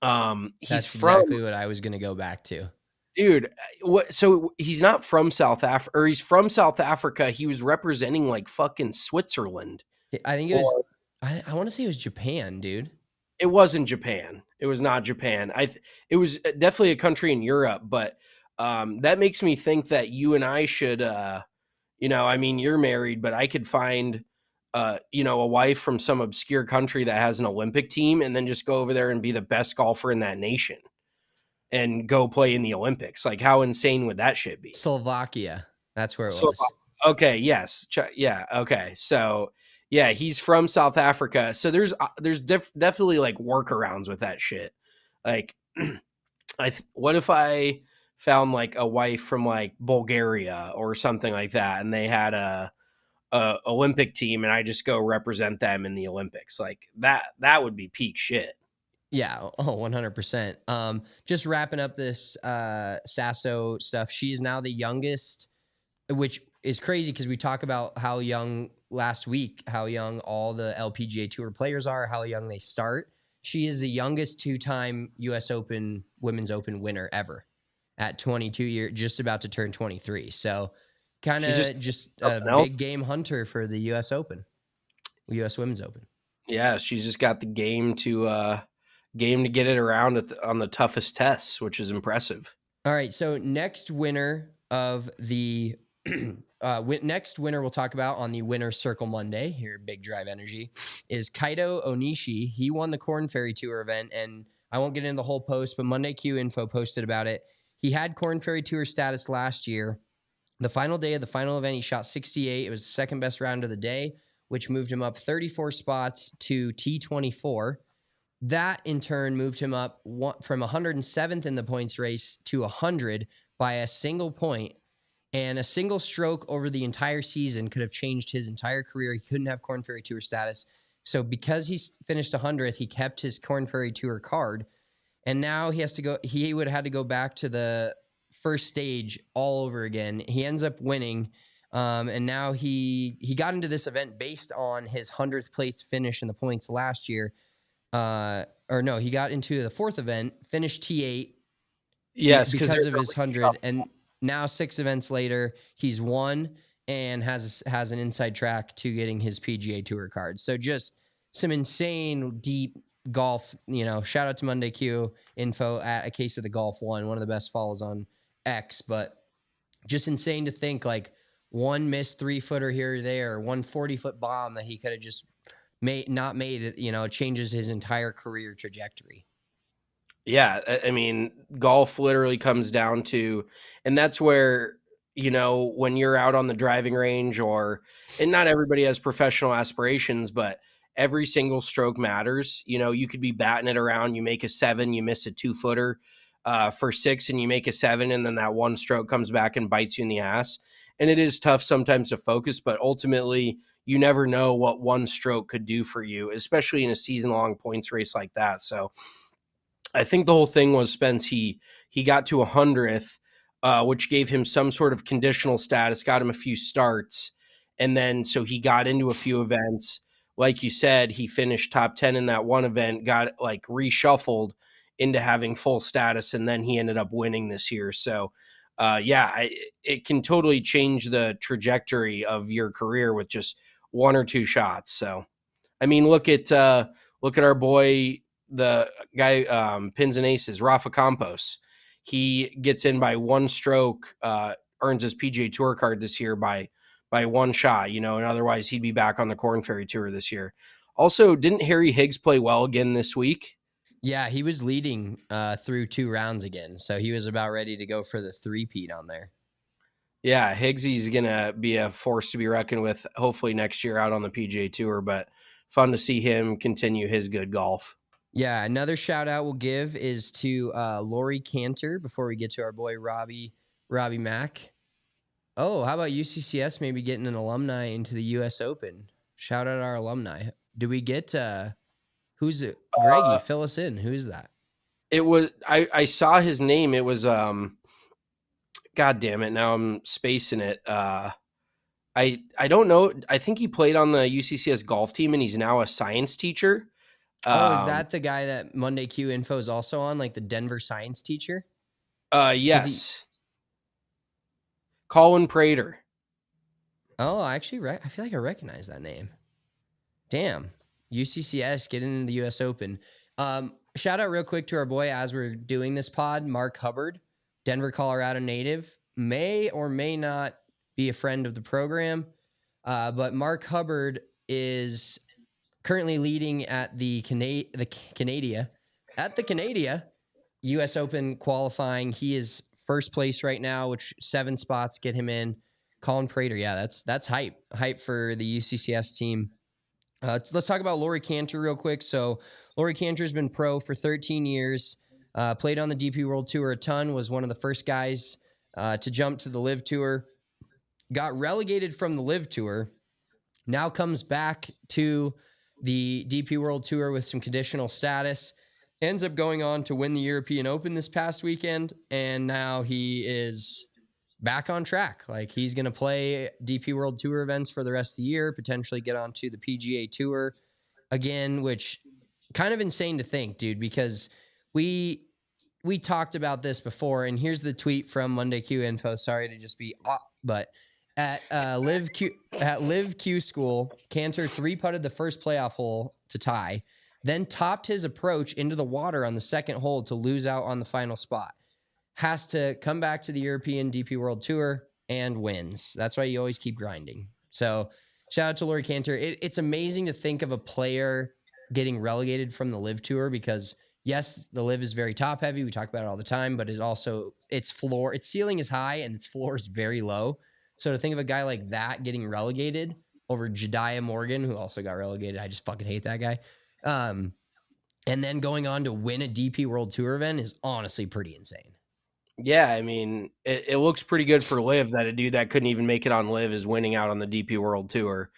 That's exactly what I was going to go back to. Dude, so he's not from South Africa, or he's from South Africa. He was representing like fucking Switzerland. I think it was, I want to say it was Japan, dude. It wasn't Japan. It was not Japan. It was definitely a country in Europe, but that makes me think that you and I should, you're married, but I could find, a wife from some obscure country that has an Olympic team, and then just go over there and be the best golfer in that nation and go play in the Olympics. Like, how insane would that shit be? Slovakia. That's where it was. Okay. Yes. Yeah. Okay. So yeah, he's from South Africa. So there's definitely like workarounds with that shit. Like, what if I found like a wife from like Bulgaria or something like that, and they had a Olympic team, and I just go represent them in the Olympics? Like that would be peak shit. Yeah. Oh, 100%. Just wrapping up this Sasso stuff. She is now the youngest, which is crazy because we talk about how young last week, how young all the LPGA Tour players are, how young they start. She is the youngest two-time U.S. Open Women's Open winner ever at 22 years, just about to turn 23. So kind of just a big game hunter for the U.S. Open, U.S. Women's Open. Yeah, she's just got the game to get it around on the toughest tests, which is impressive. All right, so next winner of the next winner we'll talk about on the Winner's Circle Monday here, Big Drive Energy, is Kaito Onishi. He won the Korn Ferry Tour event, and I won't get into the whole post, but Monday Q Info posted about it. He had Korn Ferry Tour status last year. The final day of the final event, he shot 68. It was the second best round of the day, which moved him up 34 spots to T24. That, in turn, moved him up from 107th in the points race to 100 by a single point. And a single stroke over the entire season could have changed his entire career. He couldn't have Korn Ferry Tour status. So because he finished 100th, he kept his Korn Ferry Tour card. And now he would have had to go back to the first stage all over again. He ends up winning. And now he got into this event based on his 100th place finish in the points last year. He got into the fourth event, finished T8. Yes, because of his 100. And now 6 events later, he's won and has an inside track to getting his PGA Tour card. So just some insane deep golf. Shout out to Monday Q Info at A Case of the Golf one of the best follows on X. But just insane to think like one missed 3-footer here or there, 140-foot bomb that he could have just not made it. Changes his entire career trajectory. Yeah, I mean, golf literally comes down to, and that's where, when you're out on the driving range, and not everybody has professional aspirations, but every single stroke matters. You could be batting it around, you make a 7, you miss a 2-footer for 6, and you make a 7, and then that one stroke comes back and bites you in the ass. And it is tough sometimes to focus, but ultimately you never know what one stroke could do for you, especially in a season-long points race like that. So I think the whole thing was, Spence, he got to 100th, which gave him some sort of conditional status, got him a few starts, and then so he got into a few events. Like you said, he finished top 10 in that one event, got like reshuffled into having full status, and then he ended up winning this year. So it can totally change the trajectory of your career with just 1 or 2 shots. So, I mean, look at our boy, the guy, pins and aces, Rafa Campos. He gets in by 1 stroke, earns his PGA Tour card this year by 1 shot, and otherwise he'd be back on the Korn Ferry Tour this year. Also, didn't Harry Higgs play well again this week? Yeah, he was leading through 2 rounds again, so he was about ready to go for the three-peat on there. Yeah, Higgsy's going to be a force to be reckoned with, hopefully next year out on the PGA Tour, but fun to see him continue his good golf. Yeah, another shout out we'll give is to Lori Cantor before we get to our boy Robbie Mack. Oh, how about UCCS maybe getting an alumni into the U.S. Open? Shout out our alumni. Do we get who's it? Greggy, fill us in. Who's that? It was I saw his name. It was God damn it! Now I'm spacing it. I don't know. I think he played on the UCCS golf team, and he's now a science teacher. Is that the guy that Monday Q Info is also on, like the Denver science teacher? Yes. Colin Prater. Oh, I feel like I recognize that name. Damn. UCCS getting into the U.S. Open. Shout out real quick to our boy as we're doing this pod, Mark Hubbard, Denver, Colorado native, may or may not be a friend of the program, but Mark Hubbard is currently leading at the Canada U.S. Open qualifying. He is first place right now, which 7 spots get him in. Colin Prater, yeah, that's hype for the UCCS team. Let's talk about Lori Cantor real quick. So Lori Cantor has been pro for 13 years, played on the DP World Tour a ton, was one of the first guys to jump to the Live Tour, got relegated from the Live Tour, now comes back to the DP World Tour with some conditional status, ends up going on to win the European Open this past weekend, and now he is back on track. Like, he's going to play DP World Tour events for the rest of the year, potentially get onto the PGA Tour again, which kind of insane to think, dude, because we talked about this before, and here's the tweet from Monday Q Info. Sorry to just be but at Live Q School, Cantor 3-putted the first playoff hole to tie, then topped his approach into the water on the second hole to lose out on the final spot. Has to come back to the European DP World Tour and wins. That's why you always keep grinding. So shout out to Lori Cantor. It's amazing to think of a player getting relegated from the Live Tour because, yes, the Live is very top heavy. We talk about it all the time, but its ceiling is high and its floor is very low. So to think of a guy like that getting relegated over Jediah Morgan, who also got relegated, I just fucking hate that guy. And then going on to win a DP World Tour event is honestly pretty insane. Yeah, I mean, it looks pretty good for Liv that a dude that couldn't even make it on Liv is winning out on the DP World Tour.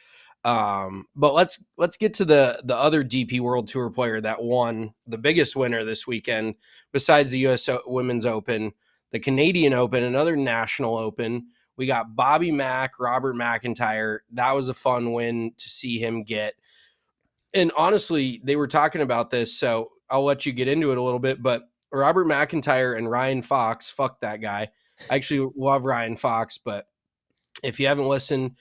But let's get to the other DP World Tour player that won, the biggest winner this weekend, besides the U.S. Women's Open, the Canadian Open, another national open. We got Bobby Mack, Robert MacIntyre. That was a fun win to see him get. And honestly, they were talking about this, so I'll let you get into it a little bit, but Robert MacIntyre and Ryan Fox, fuck that guy. I actually love Ryan Fox, but if you haven't listened,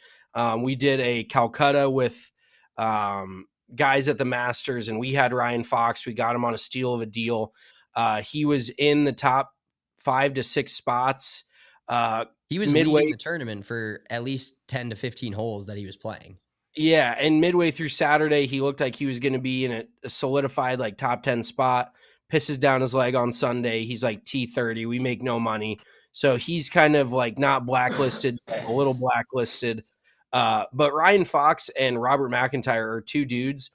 we did a Calcutta with guys at the Masters, and we had Ryan Fox. We got him on a steal of a deal. He was in the top 5 to 6 spots. He was leading the tournament for at least 10 to 15 holes that he was playing. Yeah, and midway through Saturday, he looked like he was going to be in a solidified like top 10 spot. Pisses down his leg on Sunday. He's like T30. We make no money. So he's kind of like not blacklisted, a little blacklisted. But Ryan Fox and Robert MacIntyre are 2 dudes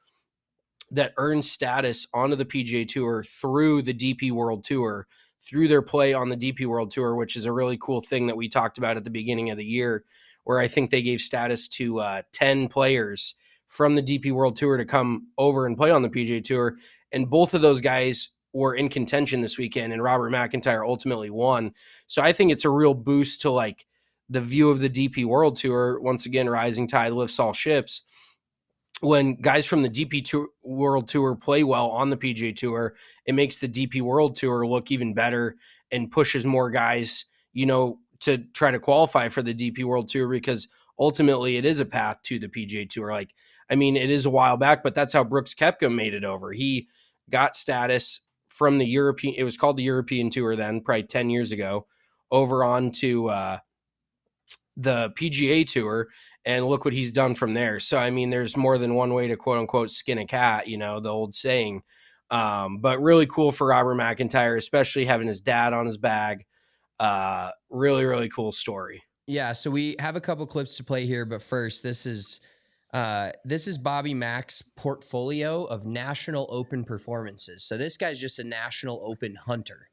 that earn status onto the PGA Tour through the DP World Tour, through their play on the DP World Tour, which is a really cool thing that we talked about at the beginning of the year, where I think they gave status to 10 players from the DP World Tour to come over and play on the PGA Tour. And both of those guys were in contention this weekend, and Robert MacIntyre ultimately won. So I think it's a real boost to like the view of the DP World Tour. Once again, rising tide lifts all ships. When guys from the DP World Tour play well on the PGA Tour, it makes the DP World Tour look even better and pushes more guys, to try to qualify for the DP World Tour, because ultimately it is a path to the PGA Tour. Like, I mean, it is a while back, but that's how Brooks Koepka made it over. He got status from the European, it was called the European Tour then, probably 10 years ago, over on to the PGA Tour. And look what he's done from there. So, I mean, there's more than one way to quote unquote skin a cat, you know, the old saying. But really cool for Robert MacIntyre, especially having his dad on his bag. Really, really cool story. Yeah. So we have a couple clips to play here, but first, this is Bobby Mack's portfolio of National Open performances. So this guy's just a National Open hunter.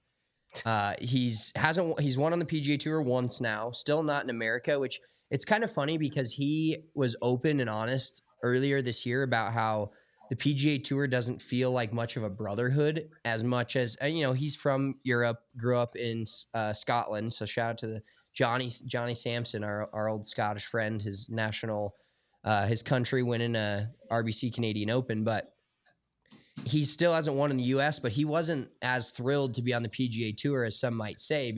He's won on the PGA Tour once now, still not in America, which it's kind of funny because he was open and honest earlier this year about how the PGA Tour doesn't feel like much of a brotherhood as much as, you know, he's from Europe, grew up in Scotland. So shout out to Johnny Sampson, our old Scottish friend, his country winning a RBC Canadian Open, but he still hasn't won in the US, but he wasn't as thrilled to be on the PGA Tour as some might say,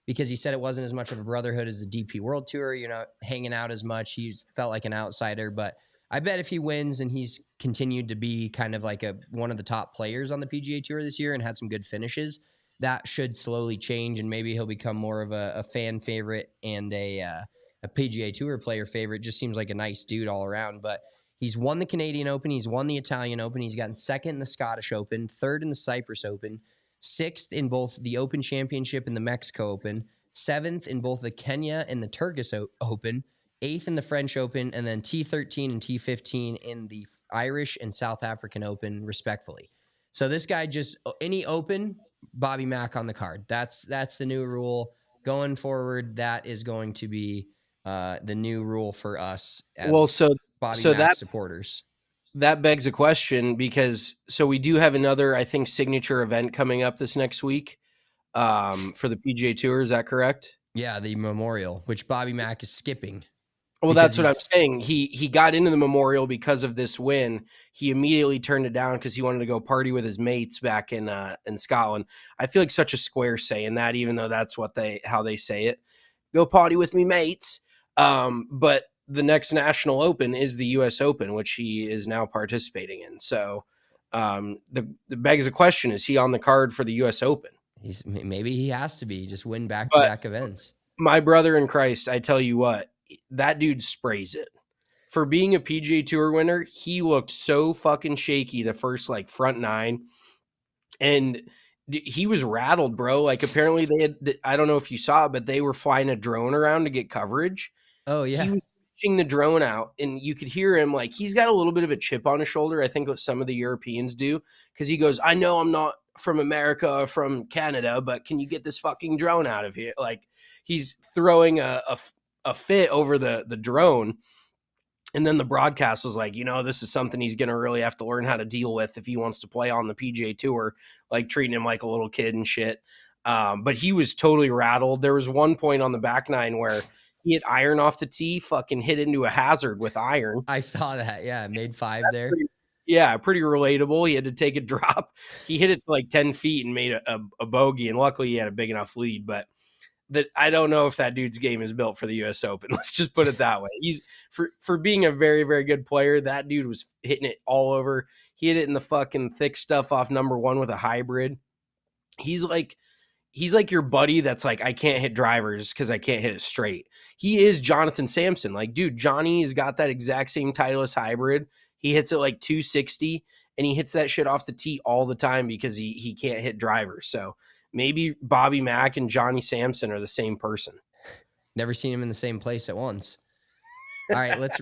because he said it wasn't as much of a brotherhood as the DP World Tour. You're not hanging out as much. He felt like an outsider, but I bet if he wins and he's continued to be kind of like one of the top players on the PGA Tour this year and had some good finishes, that should slowly change, and maybe he'll become more of a fan favorite and a PGA Tour player favorite. Just seems like a nice dude all around. But he's won the Canadian Open, he's won the Italian Open, he's gotten second in the Scottish Open, third in the Cyprus Open, sixth in both the Open Championship and the Mexico Open, seventh in both the Kenya and the Turkish Open, eighth in the French Open, and then T13 and T15 in the Irish and South African Open, respectfully. So this guy just, any Open, Bobby Mack on the card. That's the new rule. Going forward, that is going to be the new rule for us as Bobby Mack supporters. That begs a question, because we do have another, I think, signature event coming up this next week for the PGA Tour. Is that correct? Yeah, the Memorial, which Bobby Mack is skipping. Well, that's what I'm saying. He got into the Memorial because of this win. He immediately turned it down because he wanted to go party with his mates back in Scotland. I feel like such a square saying that, even though that's how they say it. Go party with me mates. But the next National Open is the U.S. Open, which he is now participating in. So the begs the question, is he on the card for the U.S. Open? Maybe he has to be. Just win back-to-back events. My brother in Christ, I tell you what, that dude sprays it. For being a PGA Tour winner, he looked so fucking shaky the first front nine. And he was rattled, bro. Like, apparently they had, I don't know if you saw it, but they were flying a drone around to get coverage. Oh, yeah. He was pitching the drone out, and you could hear him, he's got a little bit of a chip on his shoulder, I think what some of the Europeans do, because he goes, I know I'm not from America or from Canada, but can you get this fucking drone out of here? He's throwing a fit over the drone. And then the broadcast was like, this is something he's going to really have to learn how to deal with if he wants to play on the PGA Tour, treating him like a little kid and shit. But he was totally rattled. There was one point on the back nine where he hit iron off the tee, fucking hit into a hazard with iron. I saw that. Yeah, made 5 there. Pretty relatable. He had to take a drop. He hit it to 10 feet and made a bogey, and luckily he had a big enough lead. But I don't know if that dude's game is built for the U.S. Open. Let's just put it that way. He's for being a very, very good player, that dude was hitting it all over. He hit it in the fucking thick stuff off number 1 with a hybrid. He's like your buddy that's I can't hit drivers because I can't hit it straight. He is Jonathan Sampson. Dude, Johnny's got that exact same Titleist hybrid. He hits it 260, and he hits that shit off the tee all the time because he can't hit drivers. So maybe Bobby Mack and Johnny Sampson are the same person. Never seen him in the same place at once. All right, let's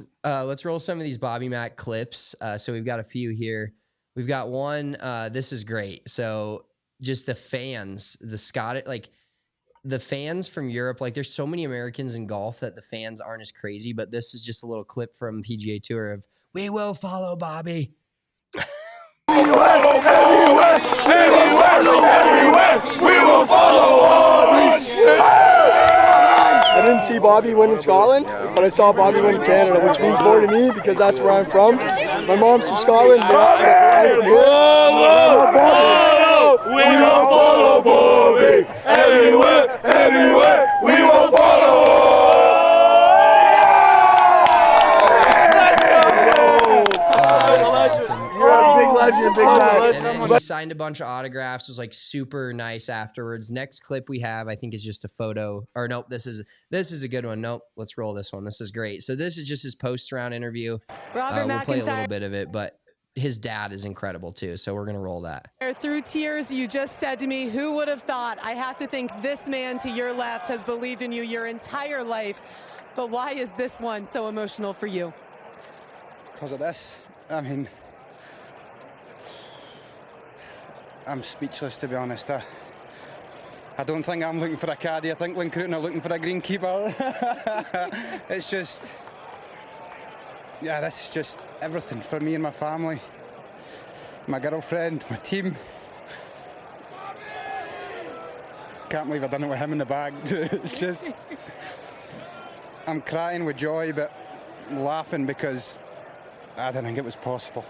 roll some of these Bobby Mack clips. So we've got a few here. We've got one. This is great. So just the fans, the fans from Europe, there's so many Americans in golf that the fans aren't as crazy, but this is just a little clip from PGA Tour of, we will follow Bobby. Anywhere, we will follow Bobby. I didn't see Bobby win in Scotland, but I saw Bobby win in Canada, which means more to me because that's where I'm from. My mom's from Scotland. We will follow Bobby. Anywhere, we will follow. Big legend, big man. And then he signed a bunch of autographs. It was like super nice afterwards. Next clip we have, I think, is just a photo. Or nope, this is a good one. Nope, let's roll this one. This is great. So this is just his post-round interview. Robert we'll play a MacIntyre. little bit of it, but his dad is incredible too. So we're gonna roll that. Through tears, you just said to me, "Who would have thought?" I have to think this man to your left has believed in you your entire life. But why is this one so emotional for you? Because of this. I mean, I'm speechless, to be honest. I don't think I'm looking for a caddy. I think Lincruton are looking for a greenkeeper. It's just, yeah, this is just everything for me and my family, my girlfriend, my team. Can't believe I done it with him in the bag. It's just, I'm crying with joy, but laughing because I didn't think it was possible.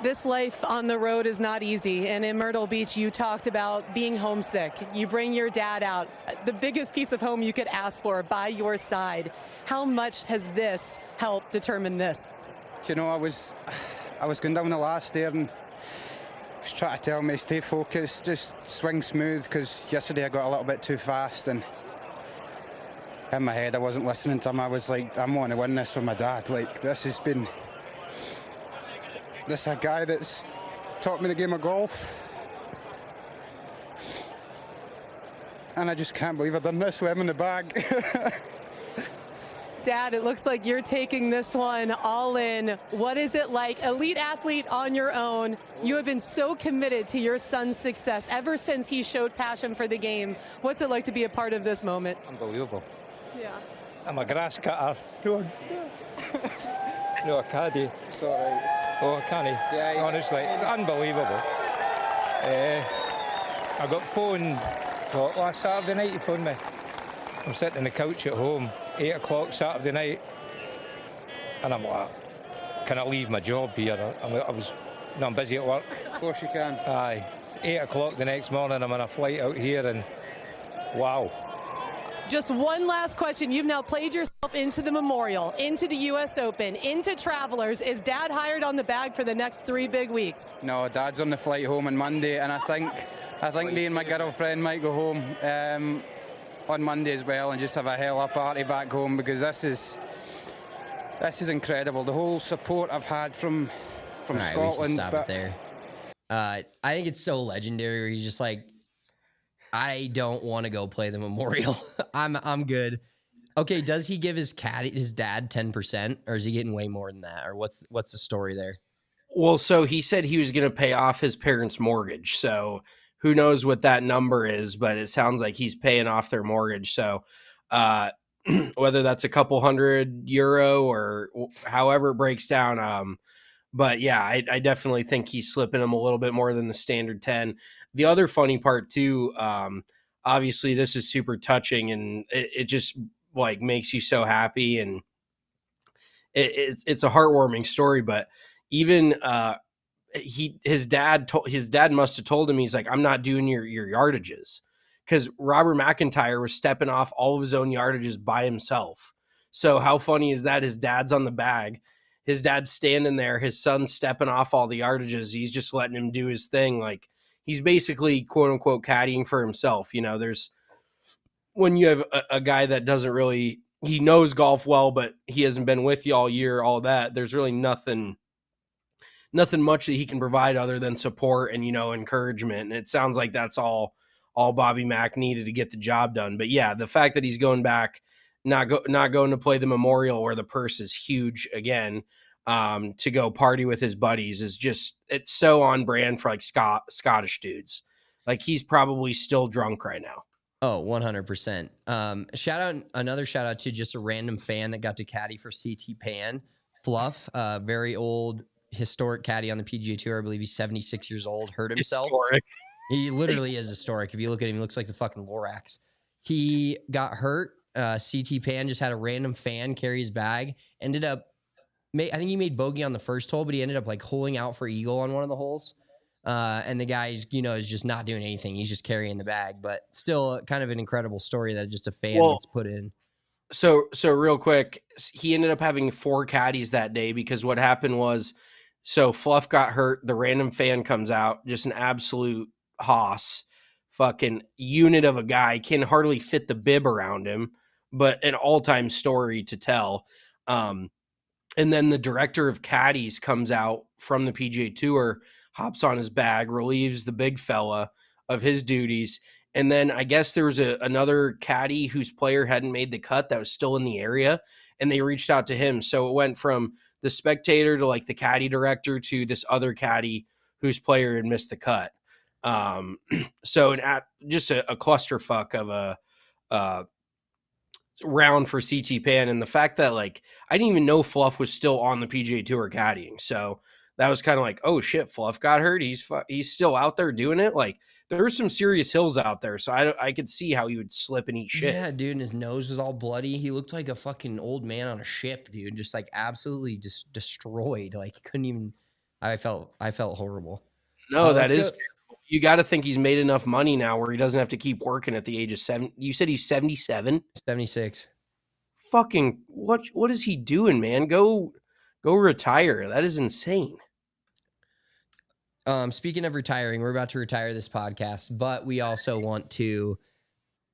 This life on the road is not easy, and in Myrtle Beach, you talked about being homesick. You bring your dad out, the biggest piece of home you could ask for by your side. How much has this helped determine this? You know, I was going down the last there and was trying to tell me, stay focused, just swing smooth, because yesterday I got a little bit too fast, and in my head I wasn't listening to him. I was like, I'm wanting to win this for my dad. Like, this is a guy that's taught me the game of golf, and I just can't believe I've done this with him in the bag. Dad, it looks like you're taking this one all in. What is it like? Elite athlete on your own. You have been so committed to your son's success ever since he showed passion for the game. What's it like to be a part of this moment? Unbelievable. Yeah. I'm a grass cutter. No, a caddy. Sorry. Oh, can he? Yeah, honestly, it's unbelievable. I got phoned last Saturday night. He phoned me. I'm sitting on the couch at home, 8 o'clock Saturday night, and I'm like, can I leave my job here? I'm busy at work. Of course you can. Aye. 8 o'clock the next morning, I'm on a flight out here, and wow. Just one last question. You've now played yourself into the Memorial, into the U.S. Open, into Travelers. Is Dad hired on the bag for the next 3 big weeks? No, Dad's on the flight home on Monday, and I think me and my girlfriend might go home on Monday as well and just have a hell of a party back home, because this is incredible. The whole support I've had from right, Scotland. Stop it there. I think it's so legendary. He's just like, I don't want to go play the Memorial. I'm good. Okay, does he give his dad 10%, or is he getting way more than that, or what's the story there? Well, so he said he was going to pay off his parents' mortgage. So who knows what that number is, but it sounds like he's paying off their mortgage. So whether that's a couple €100 or however it breaks down. But yeah, I definitely think he's slipping him a little bit more than the standard 10. The other funny part too, obviously this is super touching, and it just like makes you so happy, and it's a heartwarming story. But even his dad must have told him, he's like, I'm not doing your yardages, because Robert MacIntyre was stepping off all of his own yardages by himself. So how funny is that? His dad's on the bag. His dad's standing there. His son's stepping off all the yardages. He's just letting him do his thing. Like, he's basically quote unquote caddying for himself. You know, when you have a guy that doesn't really, he knows golf well, but he hasn't been with you all year, all that, there's really nothing much that he can provide other than support and, encouragement. And it sounds like that's all Bobby Mack needed to get the job done. But yeah, the fact that he's going back, not going to play the Memorial where the purse is huge again, to go party with his buddies is just, it's so on brand for like Scottish dudes. Like, he's probably still drunk right now. Oh, 100%. Another shout out to just a random fan that got to caddy for CT Pan. Fluff, very old historic caddy on the PGA Tour. I believe he's 76 years old, hurt himself. Historic. He literally is historic. If you look at him, he looks like the fucking Lorax. He got hurt. CT Pan just had a random fan carry his bag. Ended up, I think he made bogey on the first hole, but he ended up like holing out for eagle on one of the holes. And the guy, is just not doing anything. He's just carrying the bag, but still kind of an incredible story that just a fan gets put in. So real quick, he ended up having 4 caddies that day, because what happened was So Fluff got hurt. The random fan comes out, just an absolute hoss, fucking unit of a guy, can hardly fit the bib around him, but an all-time story to tell. And then the director of caddies comes out from the PGA Tour, hops on his bag, relieves the big fella of his duties. And then I guess there was another caddy whose player hadn't made the cut that was still in the area, and they reached out to him. So it went from the spectator to like the caddy director to this other caddy whose player had missed the cut. So just a clusterfuck of a round for CT Pan. And the fact that like I didn't even know Fluff was still on the PGA Tour caddying. So that was kind of like, oh shit, Fluff got hurt. He's still out there doing it. Like there's some serious hills out there. So I could see how he would slip and eat shit. Yeah, dude. And his nose was all bloody. He looked like a fucking old man on a ship, dude. Just like absolutely just destroyed. Like he couldn't even, I felt horrible. No, that is terrible. You got to think he's made enough money now where he doesn't have to keep working at the age of 7. You said he's 77? 76. Fucking what is he doing, man? Go retire. That is insane. Speaking of retiring, we're about to retire this podcast, but we also want to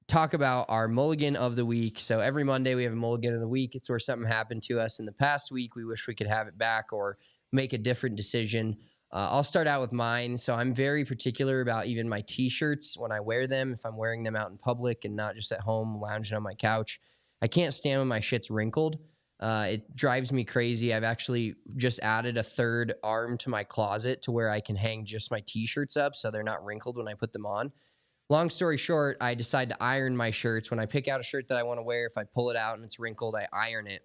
talk about our mulligan of the week. So every Monday we have a mulligan of the week. It's where something happened to us in the past week. We wish we could have it back or make a different decision. I'll start out with mine. So I'm very particular about even my t-shirts when I wear them. If I'm wearing them out in public and not just at home lounging on my couch, I can't stand when my shit's wrinkled. It drives me crazy. I've actually just added a third arm to my closet to where I can hang just my t-shirts up so they're not wrinkled when I put them on. Long story short, I decide to iron my shirts. When I pick out a shirt that I want to wear, if I pull it out and it's wrinkled, I iron it.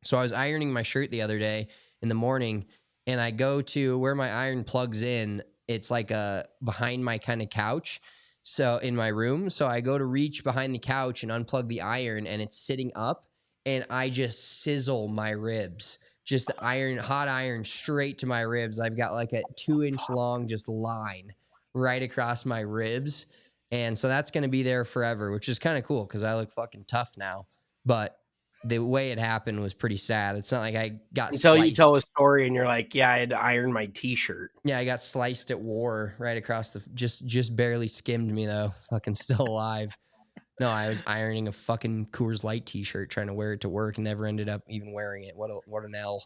So I was ironing my shirt the other day in the morning, and I go to where my iron plugs in. It's like behind my kind of couch, so in my room. So I go to reach behind the couch and unplug the iron, and it's sitting up. And I just sizzle my ribs, just the hot iron straight to my ribs. I've got like a 2-inch long just line right across my ribs. And so that's going to be there forever, which is kind of cool because I look fucking tough now. But the way it happened was pretty sad. It's not like I got until sliced. You tell a story and you're like, yeah, I had to iron my t-shirt. Yeah, I got sliced at war right across just barely skimmed me though. Fucking still alive. No, I was ironing a fucking Coors Light t-shirt trying to wear it to work and never ended up even wearing it. What an L.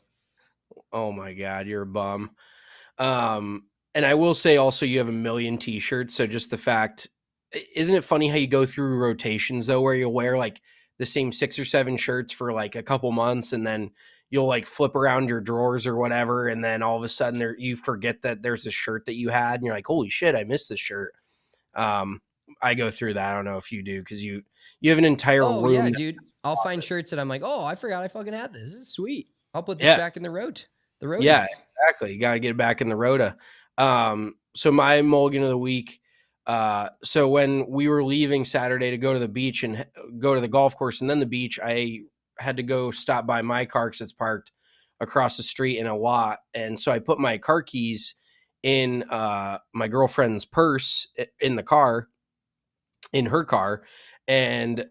Oh my God, you're a bum. And I will say also you have a million t-shirts. So just the fact, isn't it funny how you go through rotations though, where you'll wear like the same 6 or 7 shirts for like a couple months and then you'll like flip around your drawers or whatever. And then all of a sudden you forget that there's a shirt that you had and you're like, holy shit, I missed this shirt. I go through that. I don't know if you do because you have an entire room. Oh yeah, dude. I'll find shirts that I'm like, oh, I forgot I fucking had this. This is sweet. I'll put this back in the road. Yeah, exactly. You got to get it back in the rota. So my mulligan of the week. So when we were leaving Saturday to go to the beach and go to the golf course and then the beach, I had to go stop by my car because it's parked across the street in a lot. And so I put my car keys in my girlfriend's purse in her car, and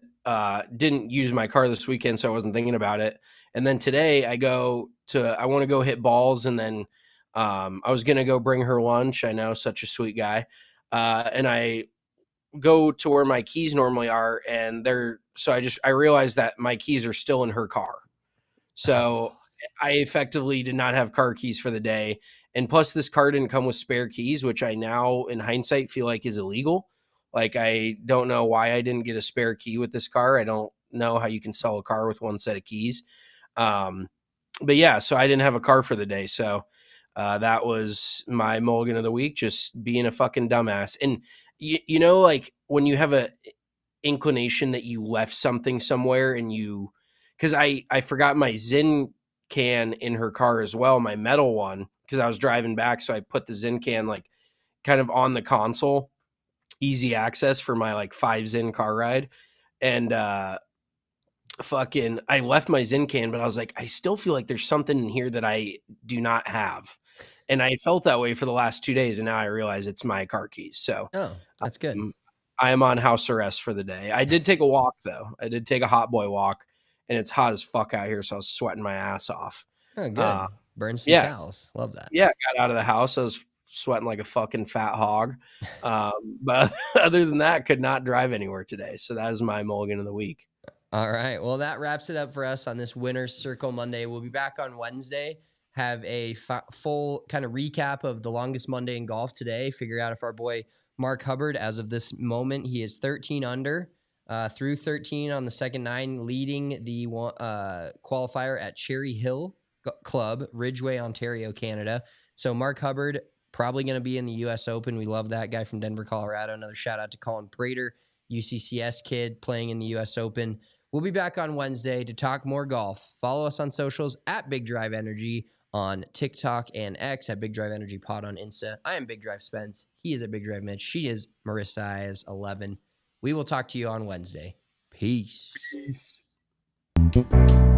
didn't use my car this weekend, so I wasn't thinking about it. And then today I want to go hit balls, and then I was going to go bring her lunch. I know, such a sweet guy. And I go to where my keys normally are, and I realized that my keys are still in her car. So I effectively did not have car keys for the day. And plus this car didn't come with spare keys, which I now in hindsight feel like is illegal. Like, I don't know why I didn't get a spare key with this car. I don't know how you can sell a car with one set of keys. But yeah, so I didn't have a car for the day. So that was my mulligan of the week, just being a fucking dumbass. And you know, like when you have a inclination that you left something somewhere and because I forgot my Zin can in her car as well, my metal one, because I was driving back. So I put the Zin can like kind of on the console, easy access for my like 5 Zin car ride. And I left my Zin can, but I was like, I still feel like there's something in here that I do not have. And I felt that way for the last 2 days. And now I realize it's my car keys. So that's good. I am on house arrest for the day. I did take a walk though. I did take a hot boy walk, and it's hot as fuck out here. So I was sweating my ass off. Oh, good. burn some Yeah. cows. Love that. Yeah, got out of the house. I was sweating like a fucking fat hog. I was sweating like a fucking fat hog. But other than that, could not drive anywhere today. So that is my mulligan of the week. All right. Well, that wraps it up for us on this Winner's Circle Monday. We'll be back on Wednesday. Have a full kind of recap of the longest Monday in golf today. Figure out if our boy Mark Hubbard, as of this moment, he is 13 under through 13 on the second 9, leading the qualifier at Cherry Hill Club, Ridgeway, Ontario, Canada. So Mark Hubbard probably going to be in the U.S. Open. We love that guy from Denver, Colorado. Another shout out to Colin Prater, UCCS kid playing in the U.S. Open. We'll be back on Wednesday to talk more golf. Follow us on socials at Big Drive Energy on TikTok and X, at Big Drive Energy Pod on Insta. I am Big Drive Spence. He is at Big Drive Mitch. She is Marissa is 11. We will talk to you on Wednesday. Peace. Peace.